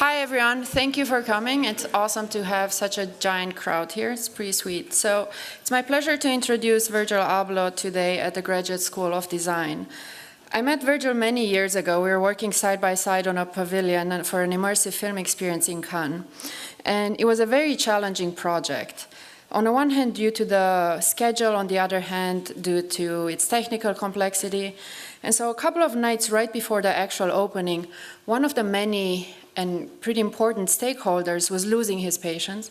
Hi everyone, thank you for coming. It's awesome to have such a giant crowd here. It's pretty sweet. So it's my pleasure to introduce Virgil Abloh today at the Graduate School of Design. I met Virgil many years ago. We were working side by side on a pavilion for an immersive film experience in Cannes. And it was a very challenging project. On the one hand, due to the schedule, on the other hand, due to its technical complexity. And so a couple of nights right before the actual opening, one of the many and pretty important stakeholders was losing his patience,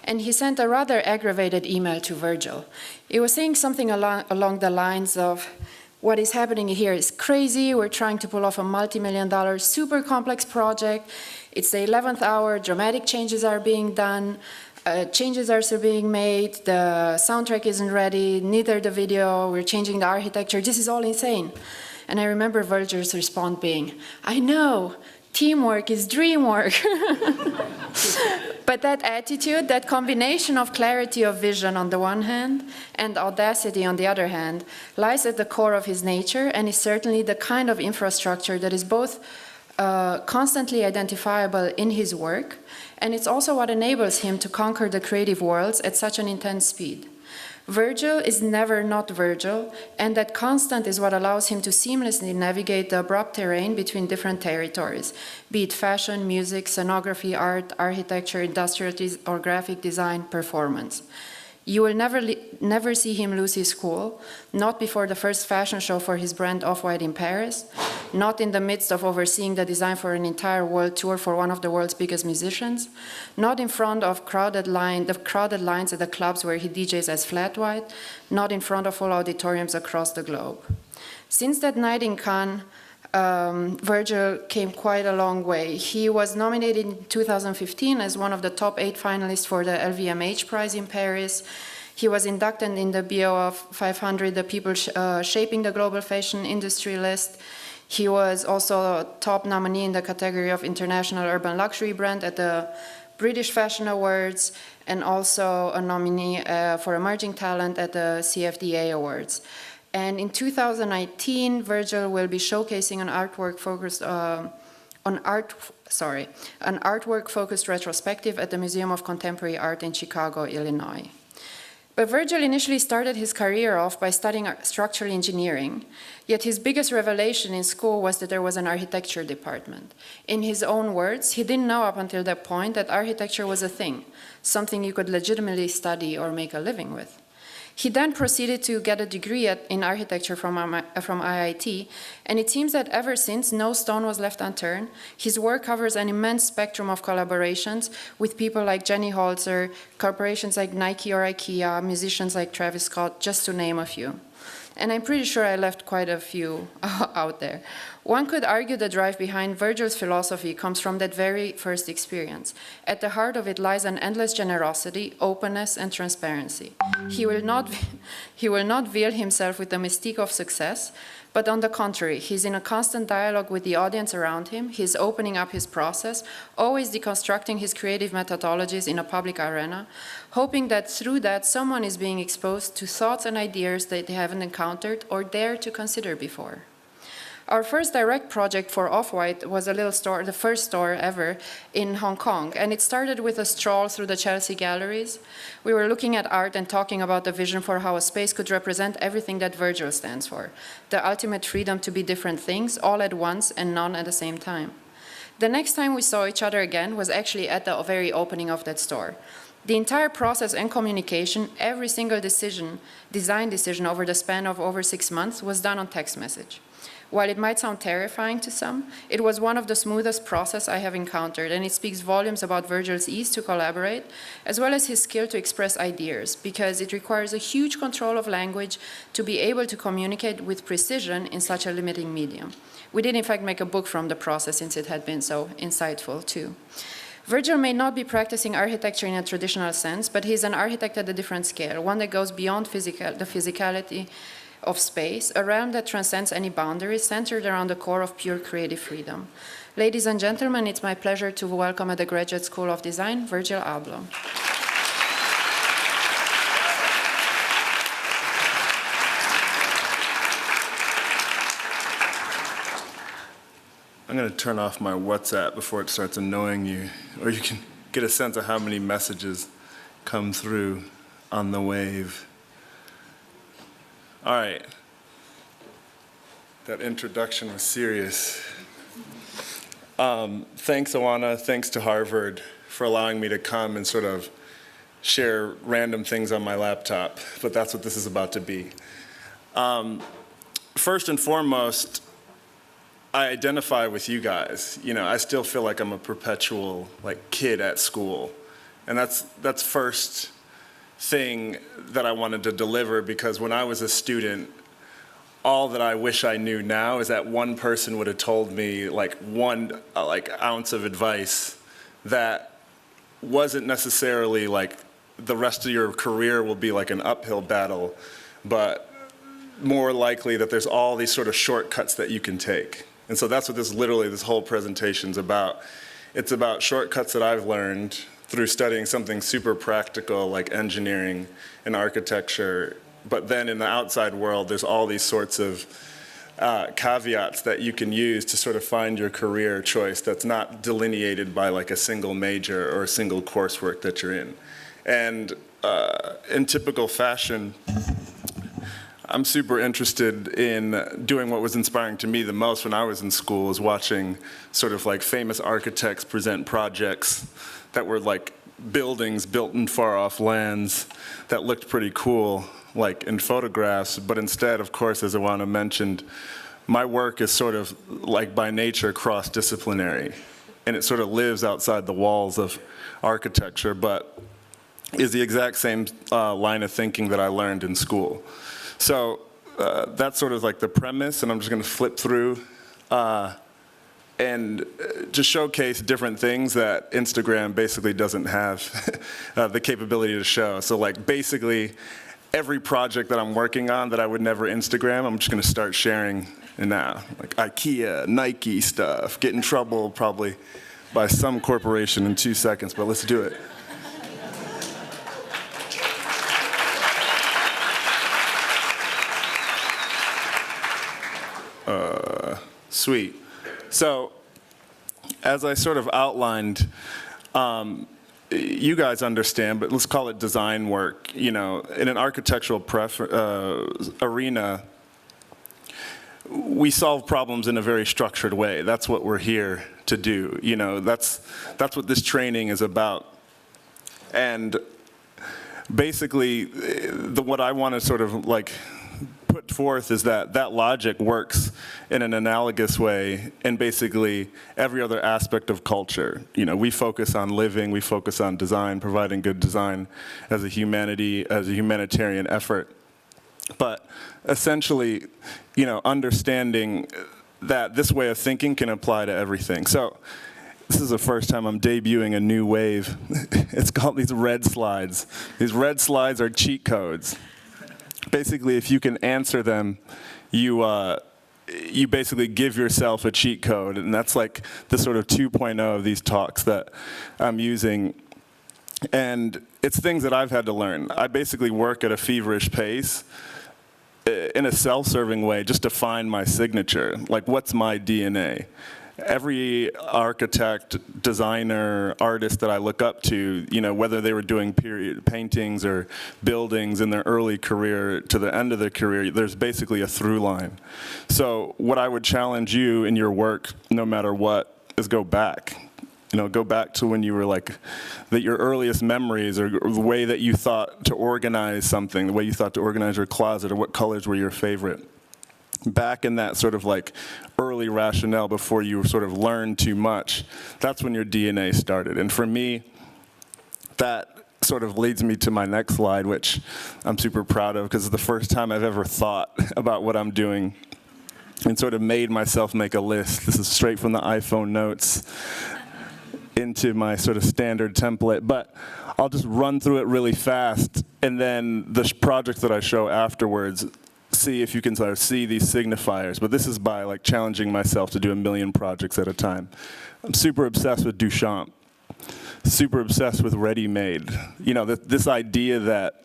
and he sent a rather aggravated email to Virgil. It was saying something along the lines of, what is happening here is crazy, we're trying to pull off a multi-million-dollar super complex project, it's the 11th hour, dramatic changes are being done, changes are still being made, the soundtrack isn't ready, neither the video, we're changing the architecture, this is all insane. And I remember Virgil's response being, I know, teamwork is dream work. But that attitude, that combination of clarity of vision on the one hand and audacity on the other hand, lies at the core of his nature and is certainly the kind of infrastructure that is both constantly identifiable in his work, and it's also what enables him to conquer the creative worlds at such an intense speed. Virgil is never not Virgil, and that constant is what allows him to seamlessly navigate the abrupt terrain between different territories, be it fashion, music, scenography, art, architecture, industrial or graphic design, performance. You will never see him lose his cool, not before the first fashion show for his brand Off-White in Paris, not in the midst of overseeing the design for an entire world tour for one of the world's biggest musicians, not in front of the crowded lines at the clubs where he DJs as Flat White, not in front of full auditoriums across the globe. Since that night in Cannes, Virgil came quite a long way. He was nominated in 2015 as one of the top 8 finalists for the LVMH prize in Paris. He was inducted in the BO of 500, the people shaping the global fashion industry list. He was also a top nominee in the category of International Urban Luxury Brand at the British Fashion Awards, and also a nominee for Emerging Talent at the CFDA Awards. And in 2019, Virgil will be showcasing an artwork-focused retrospective at the Museum of Contemporary Art in Chicago, Illinois. But Virgil initially started his career off by studying structural engineering, yet his biggest revelation in school was that there was an architecture department. In his own words, he didn't know up until that point that architecture was a thing, something you could legitimately study or make a living with. He then proceeded to get a degree in architecture from IIT, and it seems that ever since, no stone was left unturned. His work covers an immense spectrum of collaborations with people like Jenny Holzer, corporations like Nike or IKEA, musicians like Travis Scott, just to name a few. And I'm pretty sure I left quite a few out there. One could argue the drive behind Virgil's philosophy comes from that very first experience. At the heart of it lies an endless generosity, openness, and transparency. He will not veil himself with the mystique of success, but on the contrary, he's in a constant dialogue with the audience around him. He's opening up his process, always deconstructing his creative methodologies in a public arena, hoping that through that someone is being exposed to thoughts and ideas that they haven't encountered or dared to consider before. Our first direct project for Off-White was a little store, the first store ever in Hong Kong, and it started with a stroll through the Chelsea galleries. We were looking at art and talking about the vision for how a space could represent everything that Virgil stands for, the ultimate freedom to be different things, all at once and none at the same time. The next time we saw each other again was actually at the very opening of that store. The entire process and communication, every single design decision over the span of over 6 months was done on text message. While it might sound terrifying to some, it was one of the smoothest processes I have encountered, and it speaks volumes about Virgil's ease to collaborate, as well as his skill to express ideas, because it requires a huge control of language to be able to communicate with precision in such a limiting medium. We did in fact make a book from the process since it had been so insightful too. Virgil may not be practicing architecture in a traditional sense, but he's an architect at a different scale, one that goes beyond the physicality of space, a realm that transcends any boundaries, centered around the core of pure creative freedom. Ladies and gentlemen, it's my pleasure to welcome at the Graduate School of Design, Virgil Abloh. I'm going to turn off my WhatsApp before it starts annoying you, or you can get a sense of how many messages come through on the wave. All right. That introduction was serious. Thanks, Awana. Thanks to Harvard for allowing me to come and sort of share random things on my laptop, but that's what this is about to be. First and foremost, I identify with you guys. You know, I still feel like I'm a perpetual kid at school. And that's first thing that I wanted to deliver, because when I was a student, all that I wish I knew now is that one person would have told me one ounce of advice that wasn't necessarily the rest of your career will be like an uphill battle, but more likely that there's all these sort of shortcuts that you can take. And so that's what this whole presentation's about. It's about shortcuts that I've learned through studying something super practical like engineering and architecture. But then in the outside world, there's all these sorts of caveats that you can use to sort of find your career choice that's not delineated by a single major or a single coursework that you're in. And in typical fashion, I'm super interested in doing what was inspiring to me the most when I was in school, is watching sort of famous architects present projects that were buildings built in far-off lands that looked pretty cool, in photographs, but instead, of course, as Awana mentioned, my work is sort of by nature cross-disciplinary, and it sort of lives outside the walls of architecture, but is the exact same line of thinking that I learned in school. So that's sort of the premise, and I'm just going to flip through and just showcase different things that Instagram basically doesn't have the capability to show. So basically, every project that I'm working on that I would never Instagram, I'm just going to start sharing now. IKEA, Nike stuff, get in trouble probably by some corporation in 2 seconds, but let's do it. Sweet. So, as I sort of outlined, you guys understand, but let's call it design work. You know, in an architectural arena, we solve problems in a very structured way. That's what we're here to do. You know, that's what this training is about. And basically, what I want to sort of put forth is that logic works in an analogous way in basically every other aspect of culture. You know, we focus on living, we focus on design, providing good design as a humanitarian effort. But essentially, you know, understanding that this way of thinking can apply to everything. So this is the first time I'm debuting a new wave. It's called these red slides. These red slides are cheat codes. Basically, if you can answer them, you basically give yourself a cheat code, and that's the sort of 2.0 of these talks that I'm using. And it's things that I've had to learn. I basically work at a feverish pace in a self-serving way just to find my signature. What's my DNA? Every architect, designer, artist that I look up to, you know, whether they were doing period paintings or buildings in their early career to the end of their career, there's basically a through line. So what I would challenge you in your work, no matter what, is go back. You know, go back to when you were your earliest memories, or the way that you thought to organize something, the way you thought to organize your closet, or what colors were your favorite. Back in that sort of early rationale before you sort of learned too much, that's when your DNA started. And for me, that sort of leads me to my next slide, which I'm super proud of, because it's the first time I've ever thought about what I'm doing and sort of made myself make a list. This is straight from the iPhone notes into my sort of standard template, but I'll just run through it really fast, and then the project that I show afterwards, see if you can sort of see these signifiers. But this is by challenging myself to do 1 million projects at a time. I'm super obsessed with Duchamp, super obsessed with ready-made. You know, this idea that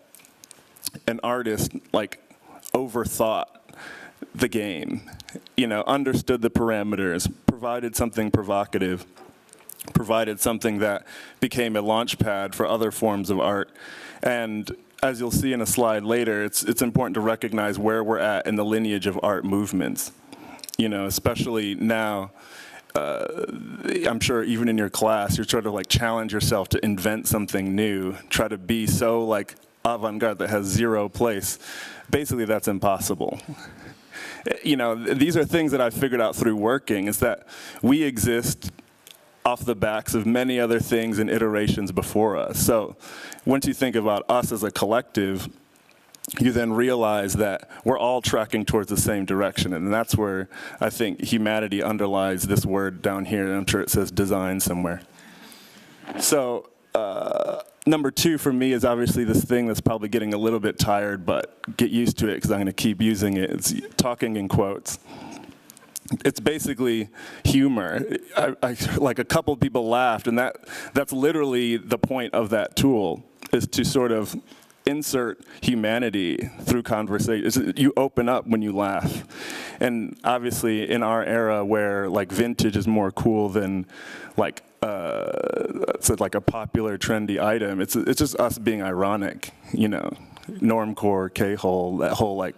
an artist overthought the game, you know, understood the parameters, provided something provocative, provided something that became a launch pad for other forms of art. And as you'll see in a slide later, it's important to recognize where we're at in the lineage of art movements. You know, especially now, I'm sure even in your class, you're trying to like challenge yourself to invent something new, try to be so like avant-garde that has zero place. Basically, that's impossible. You know, these are things that I figured out through working, is that we exist off the backs of many other things and iterations before us. So once you think about us as a collective, you then realize that we're all tracking towards the same direction. And that's where I think humanity underlies this word down here. And I'm sure it says design somewhere. So number 2 for me is obviously this thing that's probably getting a little bit tired, but get used to it because I'm going to keep using it. It's talking in quotes. It's basically humor. Like a couple people laughed, and that's literally the point of that tool, is to sort of insert humanity through conversation. You open up when you laugh. And obviously in our era where like vintage is more cool than like like a popular trendy item, it's just us being ironic, you know. Normcore, K-hole, that whole like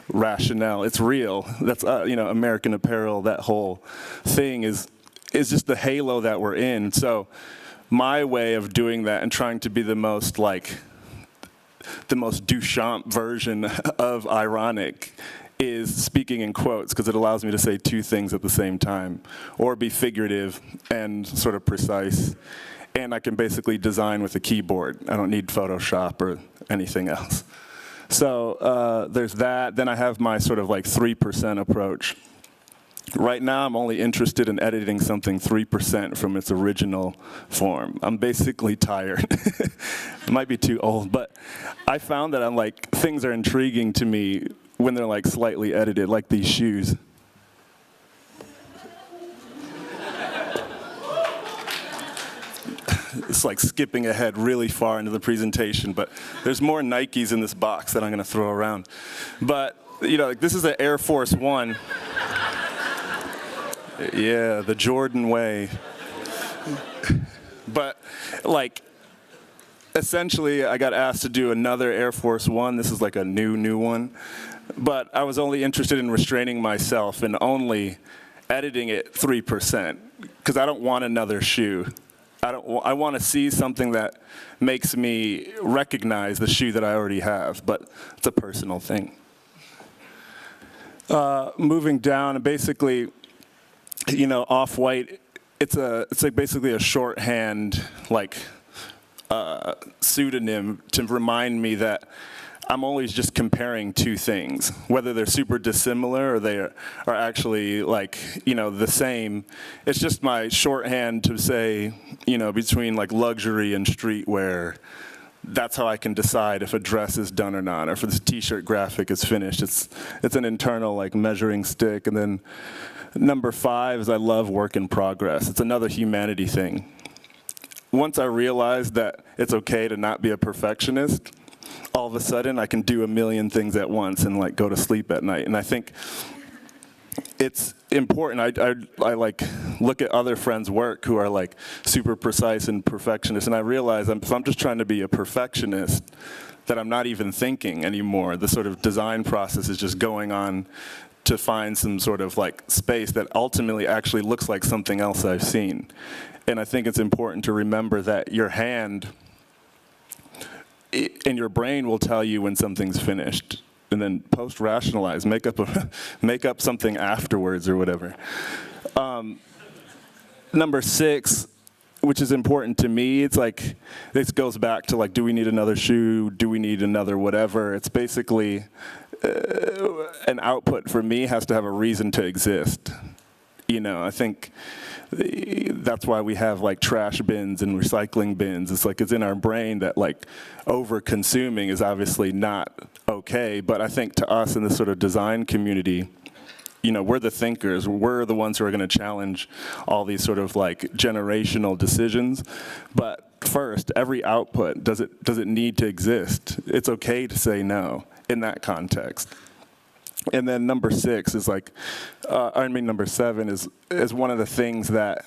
rationale, it's real. That's you know, American Apparel, that whole thing is just the halo that we're in. So my way of doing that and trying to be the most Duchamp version of ironic is speaking in quotes, because it allows me to say 2 things at the same time, or be figurative and sort of precise. And I can basically design with a keyboard. I don't need Photoshop or anything else. So there's that. Then I have my sort of like 3% approach. Right now, I'm only interested in editing something 3% from its original form. I'm basically tired. I might be too old, but I found that I'm like, things are intriguing to me when they're like slightly edited, like these shoes. It's like skipping ahead really far into the presentation, but there's more Nikes in this box that I'm gonna throw around. But, you know, like this is an Air Force One. Yeah, the Jordan way. But, like, essentially, I got asked to do another Air Force One. This is like a new one. But I was only interested in restraining myself and only editing it 3%, because I don't want another shoe. I want to see something that makes me recognize the shoe that I already have, but it's a personal thing. Moving down, basically, you know, Off-White, it's like basically a shorthand, like pseudonym to remind me that I'm always just comparing 2 things, whether they're super dissimilar or they are actually like, you know, the same. It's just my shorthand to say, you know, between like luxury and streetwear, that's how I can decide if a dress is done or not, or if this t-shirt graphic is finished. It's an internal like measuring stick. And then number 5 is I love work in progress. It's another humanity thing. Once I realized that it's okay to not be a perfectionist, all of a sudden I can do a million things at once and like go to sleep at night. And I think it's important. I like look at other friends' work who are like super precise and perfectionist, and I realize if I'm just trying to be a perfectionist, that I'm not even thinking anymore. The sort of design process is just going on to find some sort of like space that ultimately actually looks like something else I've seen. And I think it's important to remember that your hand and your brain will tell you when something's finished, and then post-rationalize, make up something afterwards or whatever. Number 6, which is important to me, it's like, this goes back to like, do we need another shoe? Do we need another whatever? It's basically, an output for me has to have a reason to exist. You know, I think that's why we have like trash bins and recycling bins. It's like it's in our brain that like over-consuming is obviously not okay, but I think to us in this sort of design community, you know, we're the thinkers. We're the ones who are going to challenge all these sort of like generational decisions. But first, every output, does it need to exist? It's okay to say no in that context. And then number 6 is like, number 7 is one of the things that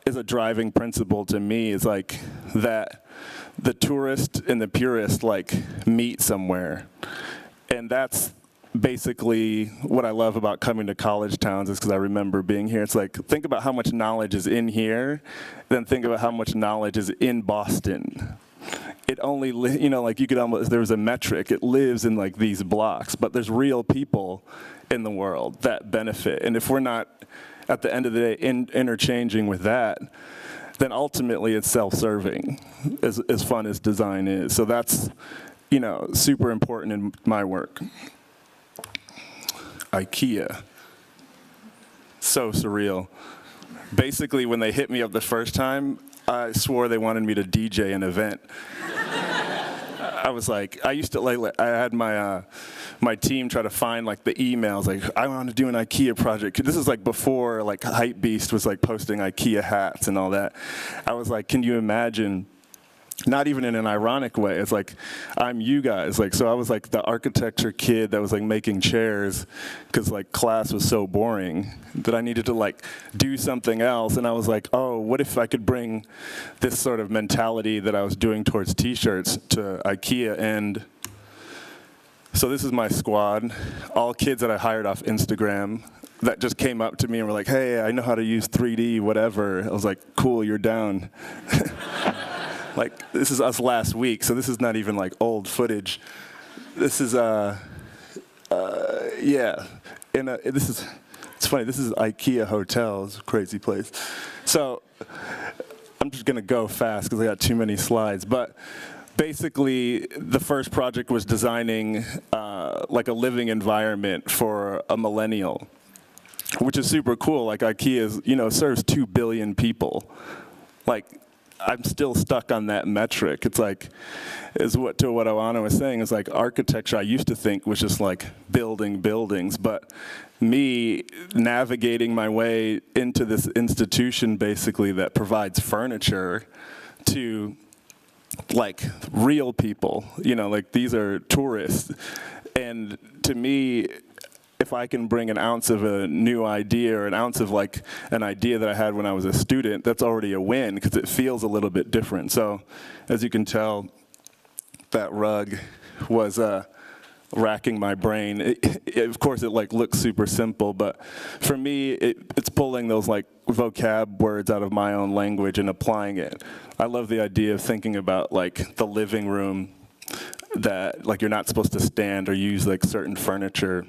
is a driving principle to me, is like that the tourist and the purist like meet somewhere. And that's basically what I love about coming to college towns, is because I remember being here. It's like, think about how much knowledge is in here, then think about how much knowledge is in Boston. It only, like you could almost, there's a metric, it lives in like these blocks, but there's real people in the world that benefit. And if we're not, at the end of the day, interchanging with that, then ultimately it's self-serving, as fun as design is. So that's, super important in my work. IKEA. So surreal. Basically, when they hit me up the first time, I swore they wanted me to DJ an event. I was like, I used to I had my team try to find like the emails, like, I want to do an IKEA project. This is like before like Hypebeast was like posting IKEA hats and all that. I was like, can you imagine? Not even in an ironic way. It's like, I'm you guys. Like, so I was like the architecture kid that was like making chairs because like class was so boring that I needed to like do something else. And I was like, oh, what if I could bring this sort of mentality that I was doing towards t-shirts to IKEA? And so this is my squad, all kids that I hired off Instagram that just came up to me and were like, hey, I know how to use 3D, whatever. I was like, cool, you're down. Like, this is us last week, so this is not even like old footage. This is, yeah. It's funny, this is IKEA Hotel. It's a crazy place. So I'm just gonna go fast because I got too many slides. But basically, the first project was designing like a living environment for a millennial, which is super cool. Like IKEA is, serves 2 billion people. Like, I'm still stuck on that metric. It's like, what Awana was saying, is like architecture I used to think was just like building buildings, but me navigating my way into this institution basically that provides furniture to like real people, like these are tourists. And to me, if I can bring an ounce of a new idea or an ounce of like an idea that I had when I was a student, that's already a win because it feels a little bit different. So as you can tell, that rug was racking my brain. Of course, it like looks super simple, but for me, it's pulling those like vocab words out of my own language and applying it. I love the idea of thinking about like the living room, that like you're not supposed to stand or use like certain furniture.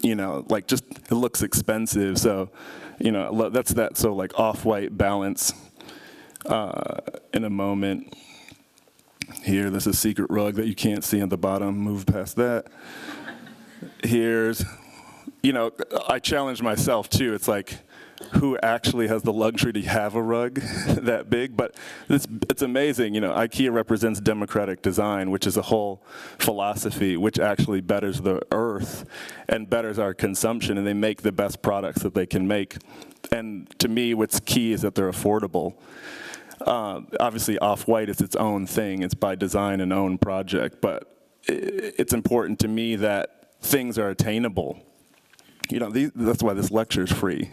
Like just it looks expensive, so that's that. So like off-white balance. In a moment, here, this is a secret rug that you can't see at the bottom. Move past that. Here's, I challenge myself too. It's like, who actually has the luxury to have a rug that big? But it's amazing. IKEA represents democratic design, which is a whole philosophy which actually betters the earth and betters our consumption, and they make the best products that they can make. And to me, what's key is that they're affordable. Obviously, Off-White is its own thing. It's by design an own project, but it's important to me that things are attainable. That's why this lecture is free.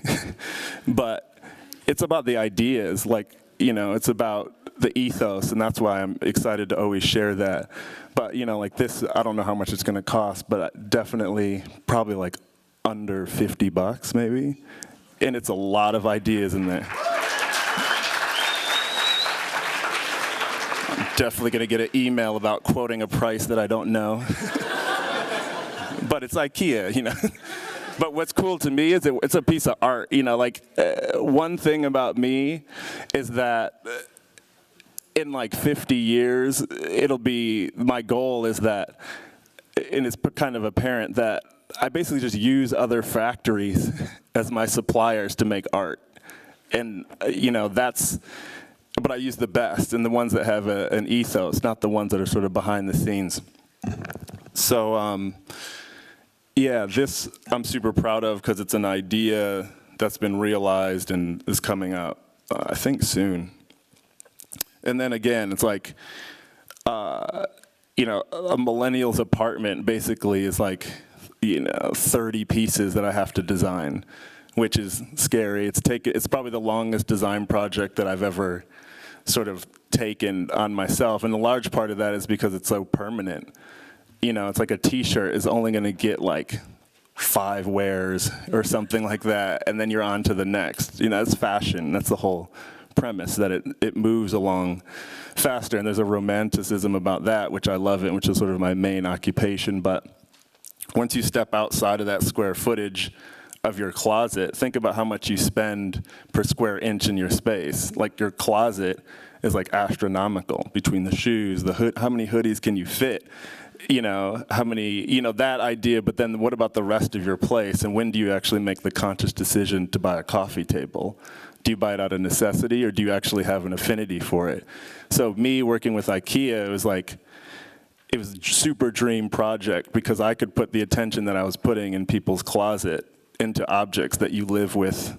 But it's about the ideas, like, it's about the ethos, and that's why I'm excited to always share that. But, like this, I don't know how much it's going to cost, but definitely probably like under $50 maybe. And it's a lot of ideas in there. I'm definitely going to get an email about quoting a price that I don't know. But it's IKEA, But what's cool to me is it's a piece of art. One thing about me is that in like 50 years, my goal is that, and it's kind of apparent that I basically just use other factories as my suppliers to make art. And, but I use the best and the ones that have an ethos, not the ones that are sort of behind the scenes. So, yeah, this I'm super proud of because it's an idea that's been realized and is coming out, I think, soon. And then again, it's like, you know, a millennial's apartment basically is like, you know, 30 pieces that I have to design, which is scary. It's probably the longest design project that I've ever sort of taken on myself, and a large part of that is because it's so permanent. You know, it's like a t-shirt is only gonna get like 5 wears or something like that, and then you're on to the next. You know, it's fashion. That's the whole premise, that it moves along faster, and there's a romanticism about that, which I love it, which is sort of my main occupation. But once you step outside of that square footage of your closet, think about how much you spend per square inch in your space. Like, your closet is like astronomical between the shoes, the hood, how many hoodies can you fit? You know, how many, you know, that idea, but then what about the rest of your place? And when do you actually make the conscious decision to buy a coffee table? Do you buy it out of necessity, or do you actually have an affinity for it? So me working with IKEA, it was a super dream project, because I could put the attention that I was putting in people's closet into objects that you live with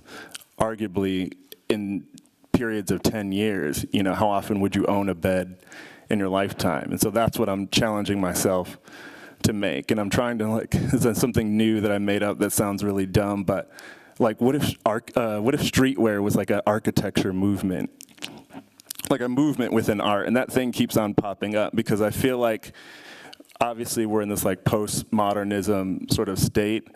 arguably in periods of 10 years. You know, how often would you own a bed in your lifetime? And so that's what I'm challenging myself to make. And I'm trying to, like, this is something new that I made up that sounds really dumb, but like, what if streetwear was like an architecture movement? Like a movement within art, and that thing keeps on popping up, because I feel like, obviously we're in this like postmodernism sort of state,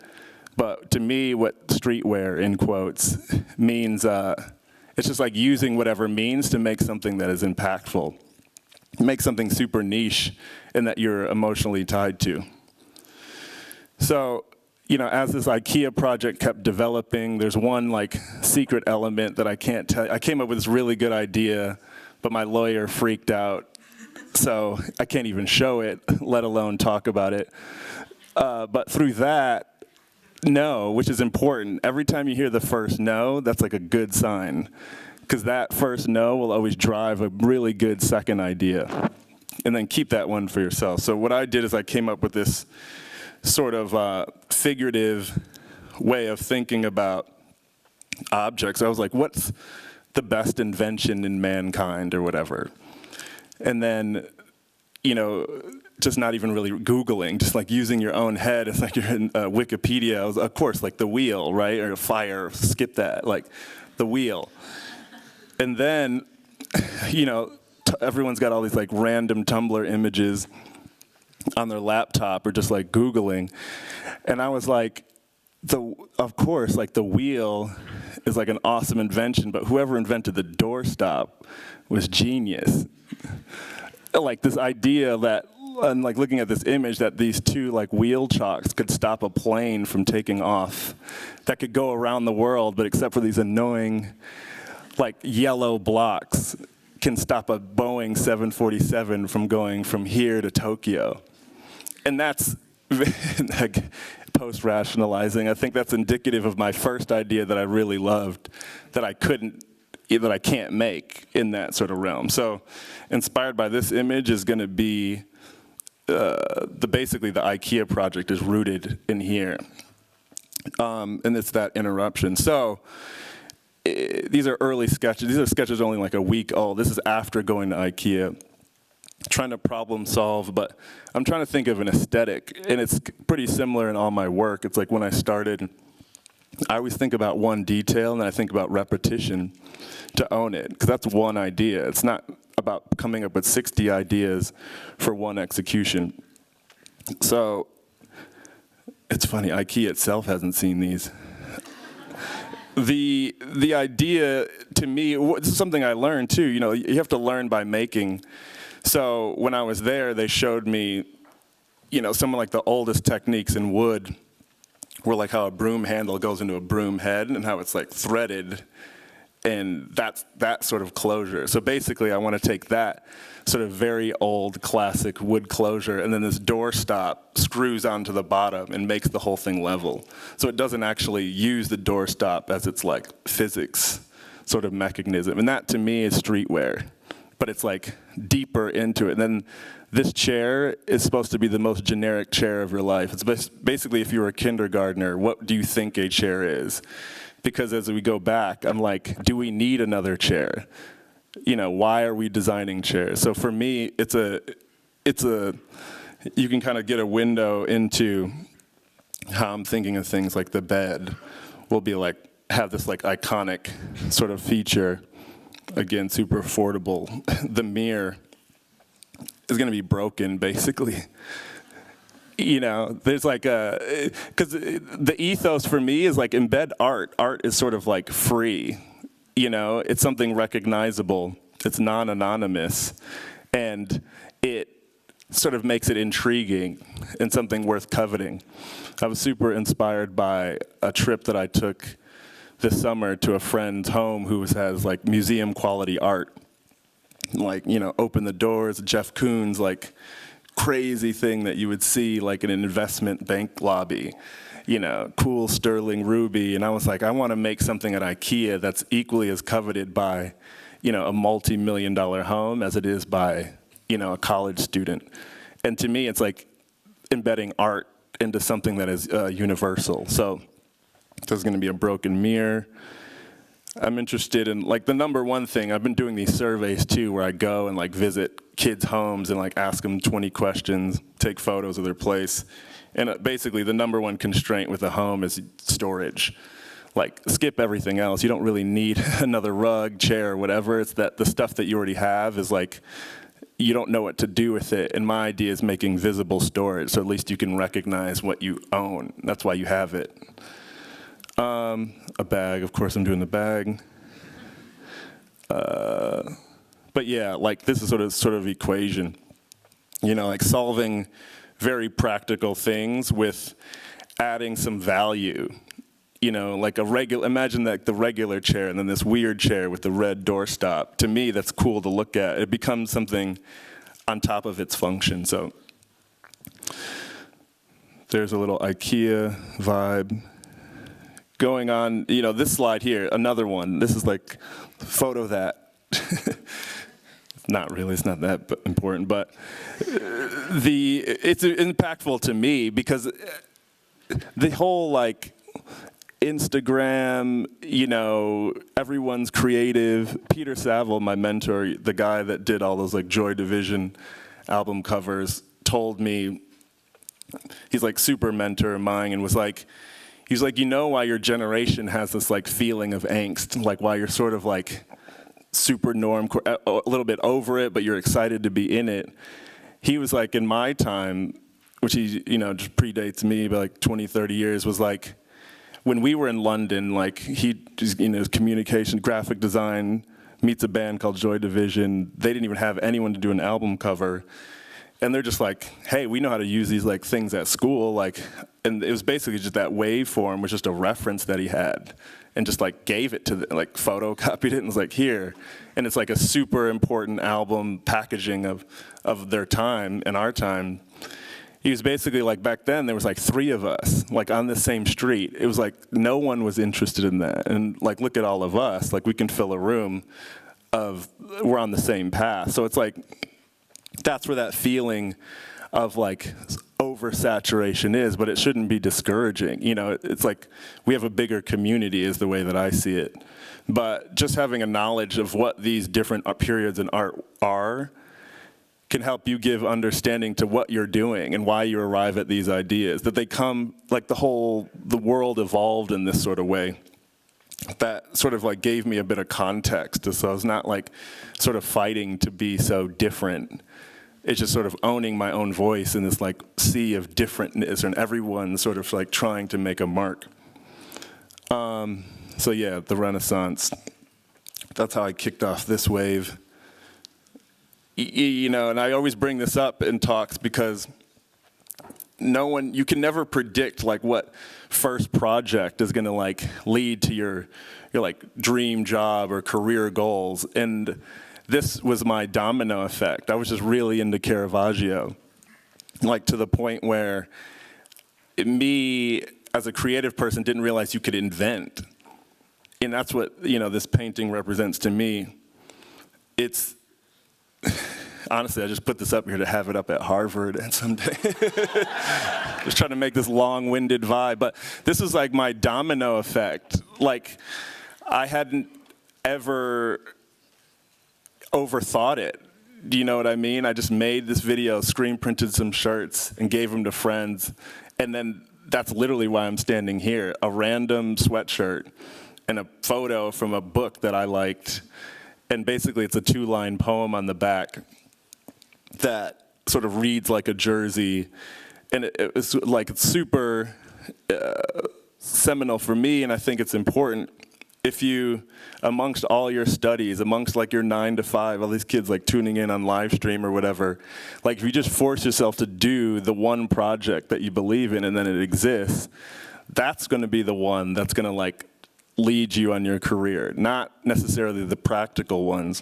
but to me, what streetwear, in quotes, means, it's just like using whatever means to make something that is impactful, make something super niche and that you're emotionally tied to. So, you know, as this IKEA project kept developing, there's one like secret element that I can't tell. I came up with this really good idea, but my lawyer freaked out, so I can't even show it, let alone talk about it. But through that, no, which is important. Every time you hear the first no, that's like a good sign, because that first no will always drive a really good second idea. And then keep that one for yourself. So what I did is I came up with this sort of figurative way of thinking about objects. I was like, what's the best invention in mankind, or whatever? And then, you know, just not even really Googling, just like using your own head. It's like you're in Wikipedia. I was, of course, like the wheel, right? Or fire, skip that, like the wheel. And then, you know, everyone's got all these like random Tumblr images on their laptop, or just like Googling. And I was like, of course, like the wheel is like an awesome invention, but whoever invented the doorstop was genius. Like this idea that, and like looking at this image, that these two like wheel chocks could stop a plane from taking off, that could go around the world, but except for these annoying like yellow blocks, can stop a Boeing 747 from going from here to Tokyo. And that's like post-rationalizing. I think that's indicative of my first idea that I really loved, that I can't make in that sort of realm. So inspired by this image is going to be basically the IKEA project is rooted in here. And it's that interruption. So these are early sketches. These are sketches only like a week old. This is after going to IKEA, trying to problem solve, but I'm trying to think of an aesthetic, and it's pretty similar in all my work. It's like when I started, I always think about one detail, and then I think about repetition to own it, because that's one idea. It's not about coming up with 60 ideas for one execution. So it's funny, IKEA itself hasn't seen these. The idea, to me, this is something I learned too, you know, you have to learn by making. So when I was there, they showed me, you know, some of like the oldest techniques in wood were like how a broom handle goes into a broom head, and how it's like threaded, and that's that sort of closure. So basically I want to take that sort of very old classic wood closure, and then this door stop screws onto the bottom and makes the whole thing level. So it doesn't actually use the door stop as its like physics sort of mechanism. And that to me is streetwear, but it's like deeper into it. And then this chair is supposed to be the most generic chair of your life. It's basically, if you were a kindergartner, what do you think a chair is? Because as we go back, I'm like, do we need another chair? You know, why are we designing chairs? So for me, it's you can kind of get a window into how I'm thinking of things. Like the bed will be like, have this like iconic sort of feature, again, super affordable. The mirror is gonna be broken, basically. You know, there's like because the ethos for me is like embed art. Art is sort of like free, you know, it's something recognizable, it's non-anonymous, and it sort of makes it intriguing and something worth coveting. I was super inspired by a trip that I took this summer to a friend's home who has like museum quality art. Like, you know, open the doors, Jeff Koons, like crazy thing that you would see like in an investment bank lobby, you know, cool sterling ruby. And I was like, I want to make something at IKEA that's equally as coveted by, you know, a multi-million-dollar home as it is by, you know, a college student. And to me, it's like embedding art into something that is universal. So there's going to be a broken mirror. I'm interested in, like, the number one thing, I've been doing these surveys too, where I go and like visit kids' homes and like ask them 20 questions, take photos of their place. And basically the number one constraint with a home is storage. Like, skip everything else. You don't really need another rug, chair, or whatever. It's that the stuff that you already have is like, you don't know what to do with it. And my idea is making visible storage, so at least you can recognize what you own. That's why you have it. A bag, of course I'm doing the bag. But yeah, like this is sort of equation. You know, like solving very practical things with adding some value. You know, like imagine like the regular chair and then this weird chair with the red doorstop. To me, that's cool to look at. It becomes something on top of its function. So there's a little IKEA vibe. Going on, you know, this slide here, another one. This is like a photo that, not really, it's not that important, but it's impactful to me because the whole like Instagram, you know, everyone's creative. Peter Saville, my mentor, the guy that did all those like Joy Division album covers, told me, he's like super mentor of mine, and was like, he's like, you know why your generation has this like feeling of angst, like why you're sort of like super norm, a little bit over it, but you're excited to be in it. He was like, in my time, which he, you know, just predates me by like 20, 30 years, was like, when we were in London, like he just, you know, communication, graphic design, meets a band called Joy Division. They didn't even have anyone to do an album cover. And they're just like, hey, we know how to use these like things at school, like, and it was basically just that waveform was just a reference that he had, and just like gave it to the, like photocopied it and was like, here, and it's like a super important album packaging of their time and our time. He was basically like, back then there was like 3 of us, like on the same street. It was like no one was interested in that, and like look at all of us, like we can fill a room of we're on the same path. So it's like, that's where that feeling of like oversaturation is, but it shouldn't be discouraging. You know, it's like we have a bigger community is the way that I see it. But just having a knowledge of what these different periods in art are can help you give understanding to what you're doing and why you arrive at these ideas, that they come, like the world evolved in this sort of way. That sort of like gave me a bit of context, so I was not like sort of fighting to be so different. It's just sort of owning my own voice in this like sea of differentness, and everyone sort of like trying to make a mark. So yeah, the Renaissance, that's how I kicked off this wave. You know, and I always bring this up in talks because you can never predict like what first project is gonna like lead to your like dream job or career goals. And this was my domino effect. I was just really into Caravaggio, like to the point where me as a creative person didn't realize you could invent. And that's what, you know, this painting represents to me. It's, honestly, I just put this up here to have it up at Harvard and someday. Just trying to make this long-winded vibe. But this is like my domino effect. Like, I hadn't ever overthought it. do you know what I mean? I just made this video, screen printed some shirts, and gave them to friends. And then that's literally why I'm standing here, a random sweatshirt and a photo from a book that I liked. And basically it's a 2-line poem on the back that sort of reads like a jersey. And it's like, it's super seminal for me, and I think it's important. If you, amongst all your studies, amongst like your 9 to 5, all these kids like tuning in on live stream or whatever, like if you just force yourself to do the one project that you believe in and then it exists, that's gonna be the one that's gonna like lead you on your career, not necessarily the practical ones.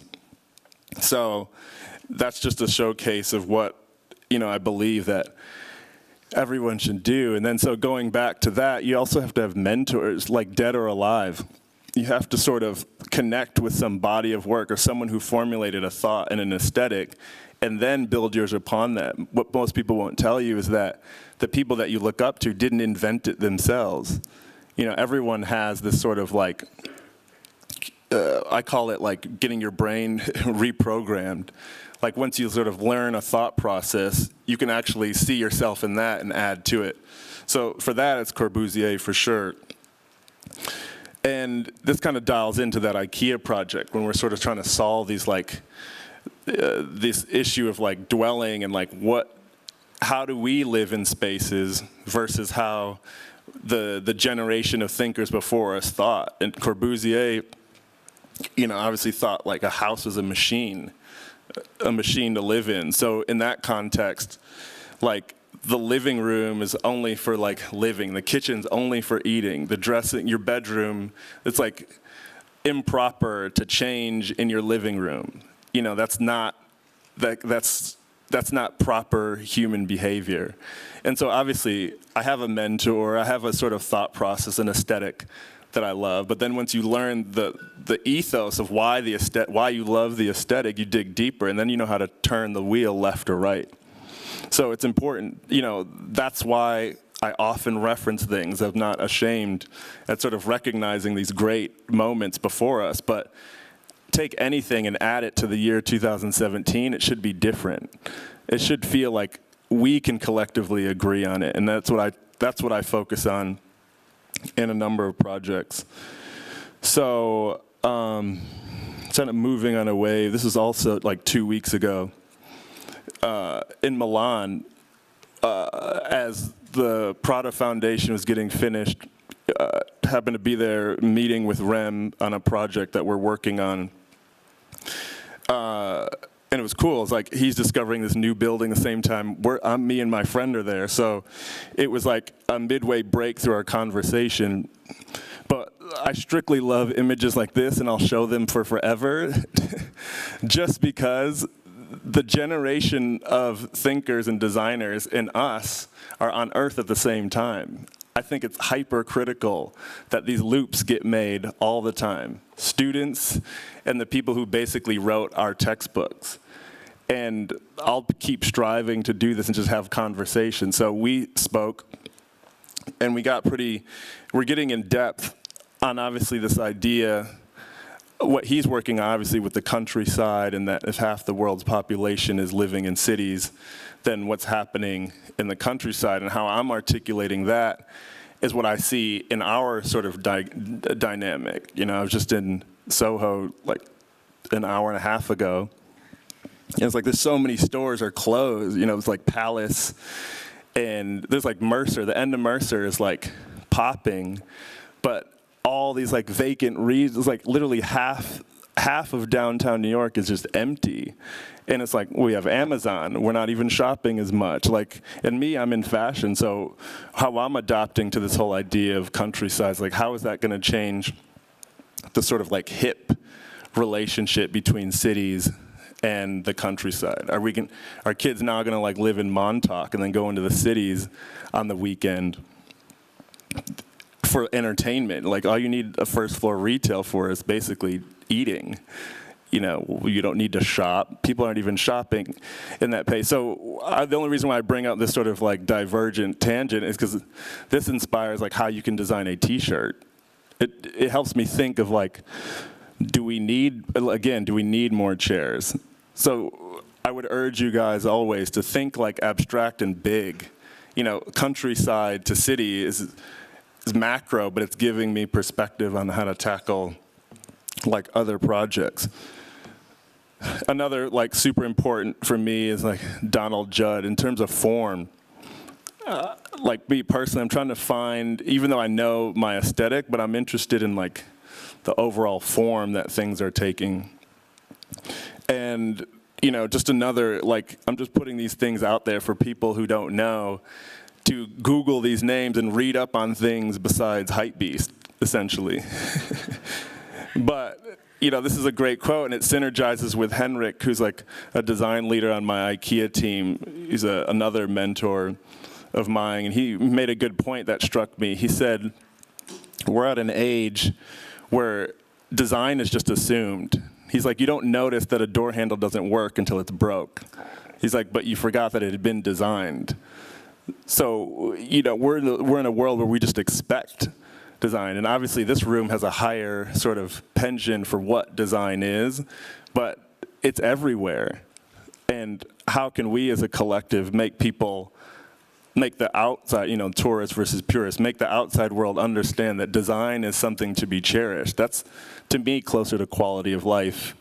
So that's just a showcase of what, you know, I believe that everyone should do. And then so going back to that, you also have to have mentors, like dead or alive. You have to sort of connect with some body of work or someone who formulated a thought and an aesthetic and then build yours upon that. What most people won't tell you is that the people that you look up to didn't invent it themselves. You know, everyone has this sort of like, I call it like getting your brain reprogrammed. Like once you sort of learn a thought process, you can actually see yourself in that and add to it. So for that, it's Corbusier for sure. And this kind of dials into that IKEA project when we're sort of trying to solve these like, this issue of like dwelling and like how do we live in spaces versus how the generation of thinkers before us thought. And Corbusier, you know, obviously thought like a house was a machine to live in. So in that context, like the living room is only for like living, the kitchen's only for eating, the dressing, your bedroom, it's like improper to change in your living room. You know, that's not proper human behavior. And so obviously I have a mentor, I have a sort of thought process and aesthetic that I love, but then once you learn the ethos of why you love the aesthetic, you dig deeper, and then you know how to turn the wheel left or right. So it's important, you know, that's why I often reference things. I'm not ashamed at sort of recognizing these great moments before us, but take anything and add it to the year 2017, it should be different. It should feel like we can collectively agree on it, and that's what I focus on in a number of projects. So, kind of moving on a wave, this is also like 2 weeks ago, in Milan, as the Prada Foundation was getting finished, happened to be there meeting with Rem on a project that we're working on. And it was cool. It's like he's discovering this new building the same time me and my friend are there. So it was like a midway break through our conversation. But I strictly love images like this, and I'll show them for forever, just because the generation of thinkers and designers in us are on Earth at the same time. I think it's hypercritical that these loops get made all the time. Students and the people who basically wrote our textbooks. And I'll keep striving to do this and just have conversations. So we spoke, and we're getting in depth on obviously this idea, what he's working on obviously with the countryside, and that if half the world's population is living in cities, then what's happening in the countryside, and how I'm articulating that is what I see in our sort of dynamic. You know, I was just in Soho like an hour and a half ago. And it's like there's so many stores are closed. You know, it's like Palace, and there's like Mercer. The end of Mercer is like popping, but all these like vacant it's like literally half of downtown New York is just empty. And it's like, we have Amazon, we're not even shopping as much. Like, and me, I'm in fashion, so how I'm adopting to this whole idea of countryside, like how is that gonna change the sort of like hip relationship between cities and the countryside? Are kids now gonna like live in Montauk and then go into the cities on the weekend for entertainment? Like all you need a first floor retail for is basically eating. You know, you don't need to shop. People aren't even shopping in that pace. So the only reason why I bring up this sort of like divergent tangent is because this inspires like how you can design a t-shirt. It helps me think of like, do we need more chairs? So I would urge you guys always to think like abstract and big. You know, countryside to city is macro, but it's giving me perspective on how to tackle like other projects. Another like super important for me is like Donald Judd in terms of form. Like me personally, I'm trying to find, even though I know my aesthetic, but I'm interested in like the overall form that things are taking. And, you know, just another, like, I'm just putting these things out there for people who don't know to Google these names and read up on things besides Hypebeast, essentially. But, you know, this is a great quote, and it synergizes with Henrik, who's like a design leader on my IKEA team. He's another mentor of mine, and he made a good point that struck me. He said, we're at an age where design is just assumed. He's like, you don't notice that a door handle doesn't work until it's broke. He's like, but you forgot that it had been designed. So, you know, we're in a world where we just expect design, and obviously this room has a higher sort of penchant for what design is, but it's everywhere. And how can we as a collective make the outside, you know, tourists versus purists, make the outside world understand that design is something to be cherished. That's, to me, closer to quality of life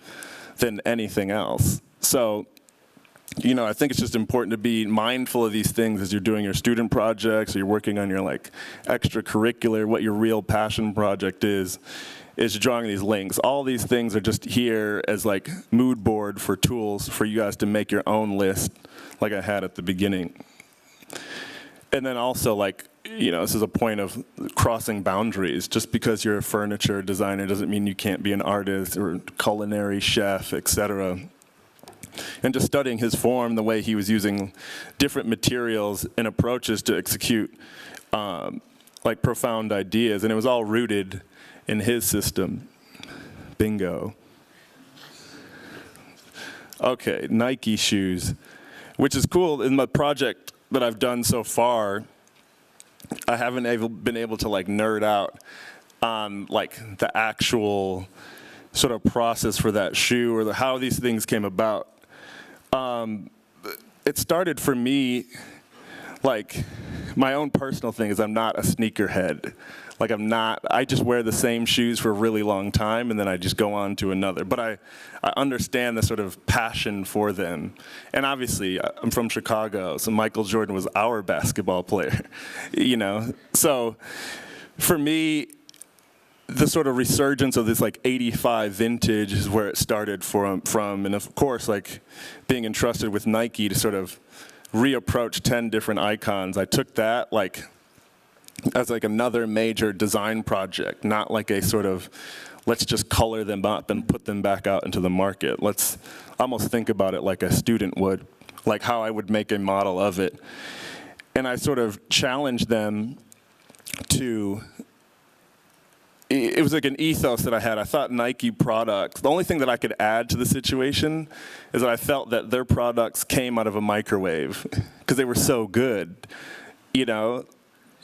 than anything else. So, you know, I think it's just important to be mindful of these things as you're doing your student projects, or you're working on your like extracurricular, what your real passion project is drawing these links. All these things are just here as like mood board for tools for you guys to make your own list, like I had at the beginning. And then also, like, you know, this is a point of crossing boundaries. Just because you're a furniture designer doesn't mean you can't be an artist or culinary chef, etc. And just studying his form, the way he was using different materials and approaches to execute like profound ideas, and it was all rooted in his system. Bingo. Okay, Nike shoes, which is cool. In my project that I've done so far, I haven't been able to like nerd out on like the actual sort of process for that shoe or how these things came about. It started for me, like my own personal thing is I'm not a sneakerhead. Like I just wear the same shoes for a really long time and then I just go on to another. But I understand the sort of passion for them. And obviously, I'm from Chicago, so Michael Jordan was our basketball player, you know? So for me, the sort of resurgence of this like 85 vintage is where it started from. And of course, like being entrusted with Nike to sort of reapproach 10 different icons, I took that like as like another major design project, not like a sort of, let's just color them up and put them back out into the market. Let's almost think about it like a student would, like how I would make a model of it. And I sort of challenged them to, it was like an ethos that I had. I thought Nike products, the only thing that I could add to the situation is that I felt that their products came out of a microwave because they were so good, you know?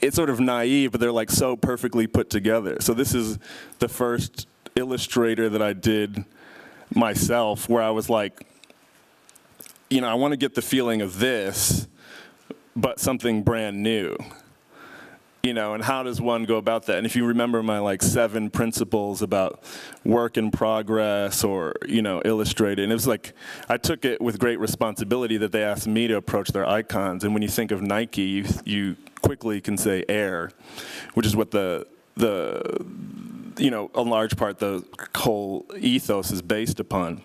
It's sort of naive, but they're like so perfectly put together. So this is the first Illustrator that I did myself where I was like, you know, I want to get the feeling of this, but something brand new. You know, and how does one go about that? And if you remember my like 7 principles about work in progress or, you know, Illustrated, and it was like, I took it with great responsibility that they asked me to approach their icons. And when you think of Nike, you quickly can say Air, which is what the you know, a large part the whole ethos is based upon.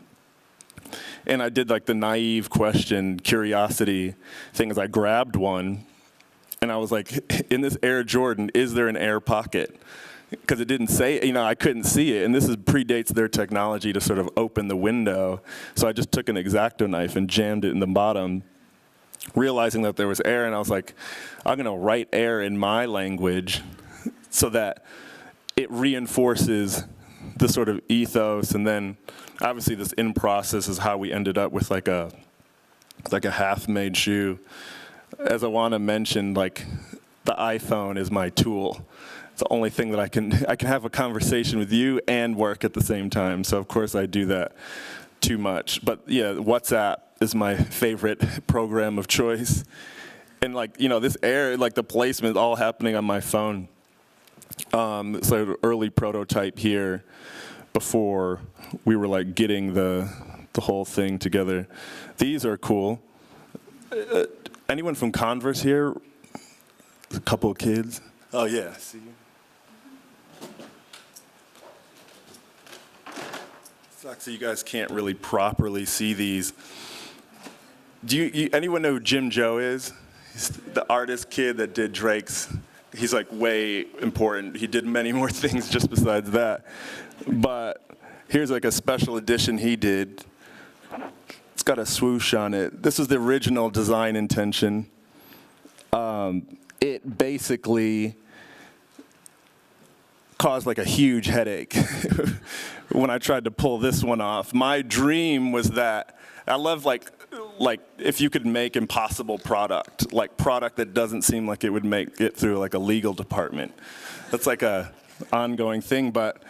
And I did like the naive question, curiosity thing as I grabbed one. And I was like, in this Air Jordan, is there an air pocket? Because it didn't say, you know, I couldn't see it. And this predates their technology to sort of open the window. So I just took an X-Acto knife and jammed it in the bottom, realizing that there was air. And I was like, I'm going to write air in my language so that it reinforces the sort of ethos. And then obviously this in process is how we ended up with like a half-made shoe. As Awana mentioned, like the iPhone is my tool. It's the only thing that I can have a conversation with you and work at the same time. So of course I do that too much. But yeah, WhatsApp is my favorite program of choice. And like, you know, this air, like the placement is all happening on my phone. It's like an early prototype here before we were like getting the whole thing together. These are cool. Anyone from Converse here? A couple of kids. Oh yeah, see you. Sucks that you guys can't really properly see these. Do anyone know who Jim Joe is? He's the artist kid that did Drake's. He's like way important. He did many more things just besides that. But here's like a special edition he did. It's got a swoosh on it. This is the original design intention. It basically caused like a huge headache when I tried to pull this one off. My dream was that I love like if you could make impossible product, like product that doesn't seem like it would make it through like a legal department. That's like a ongoing thing. But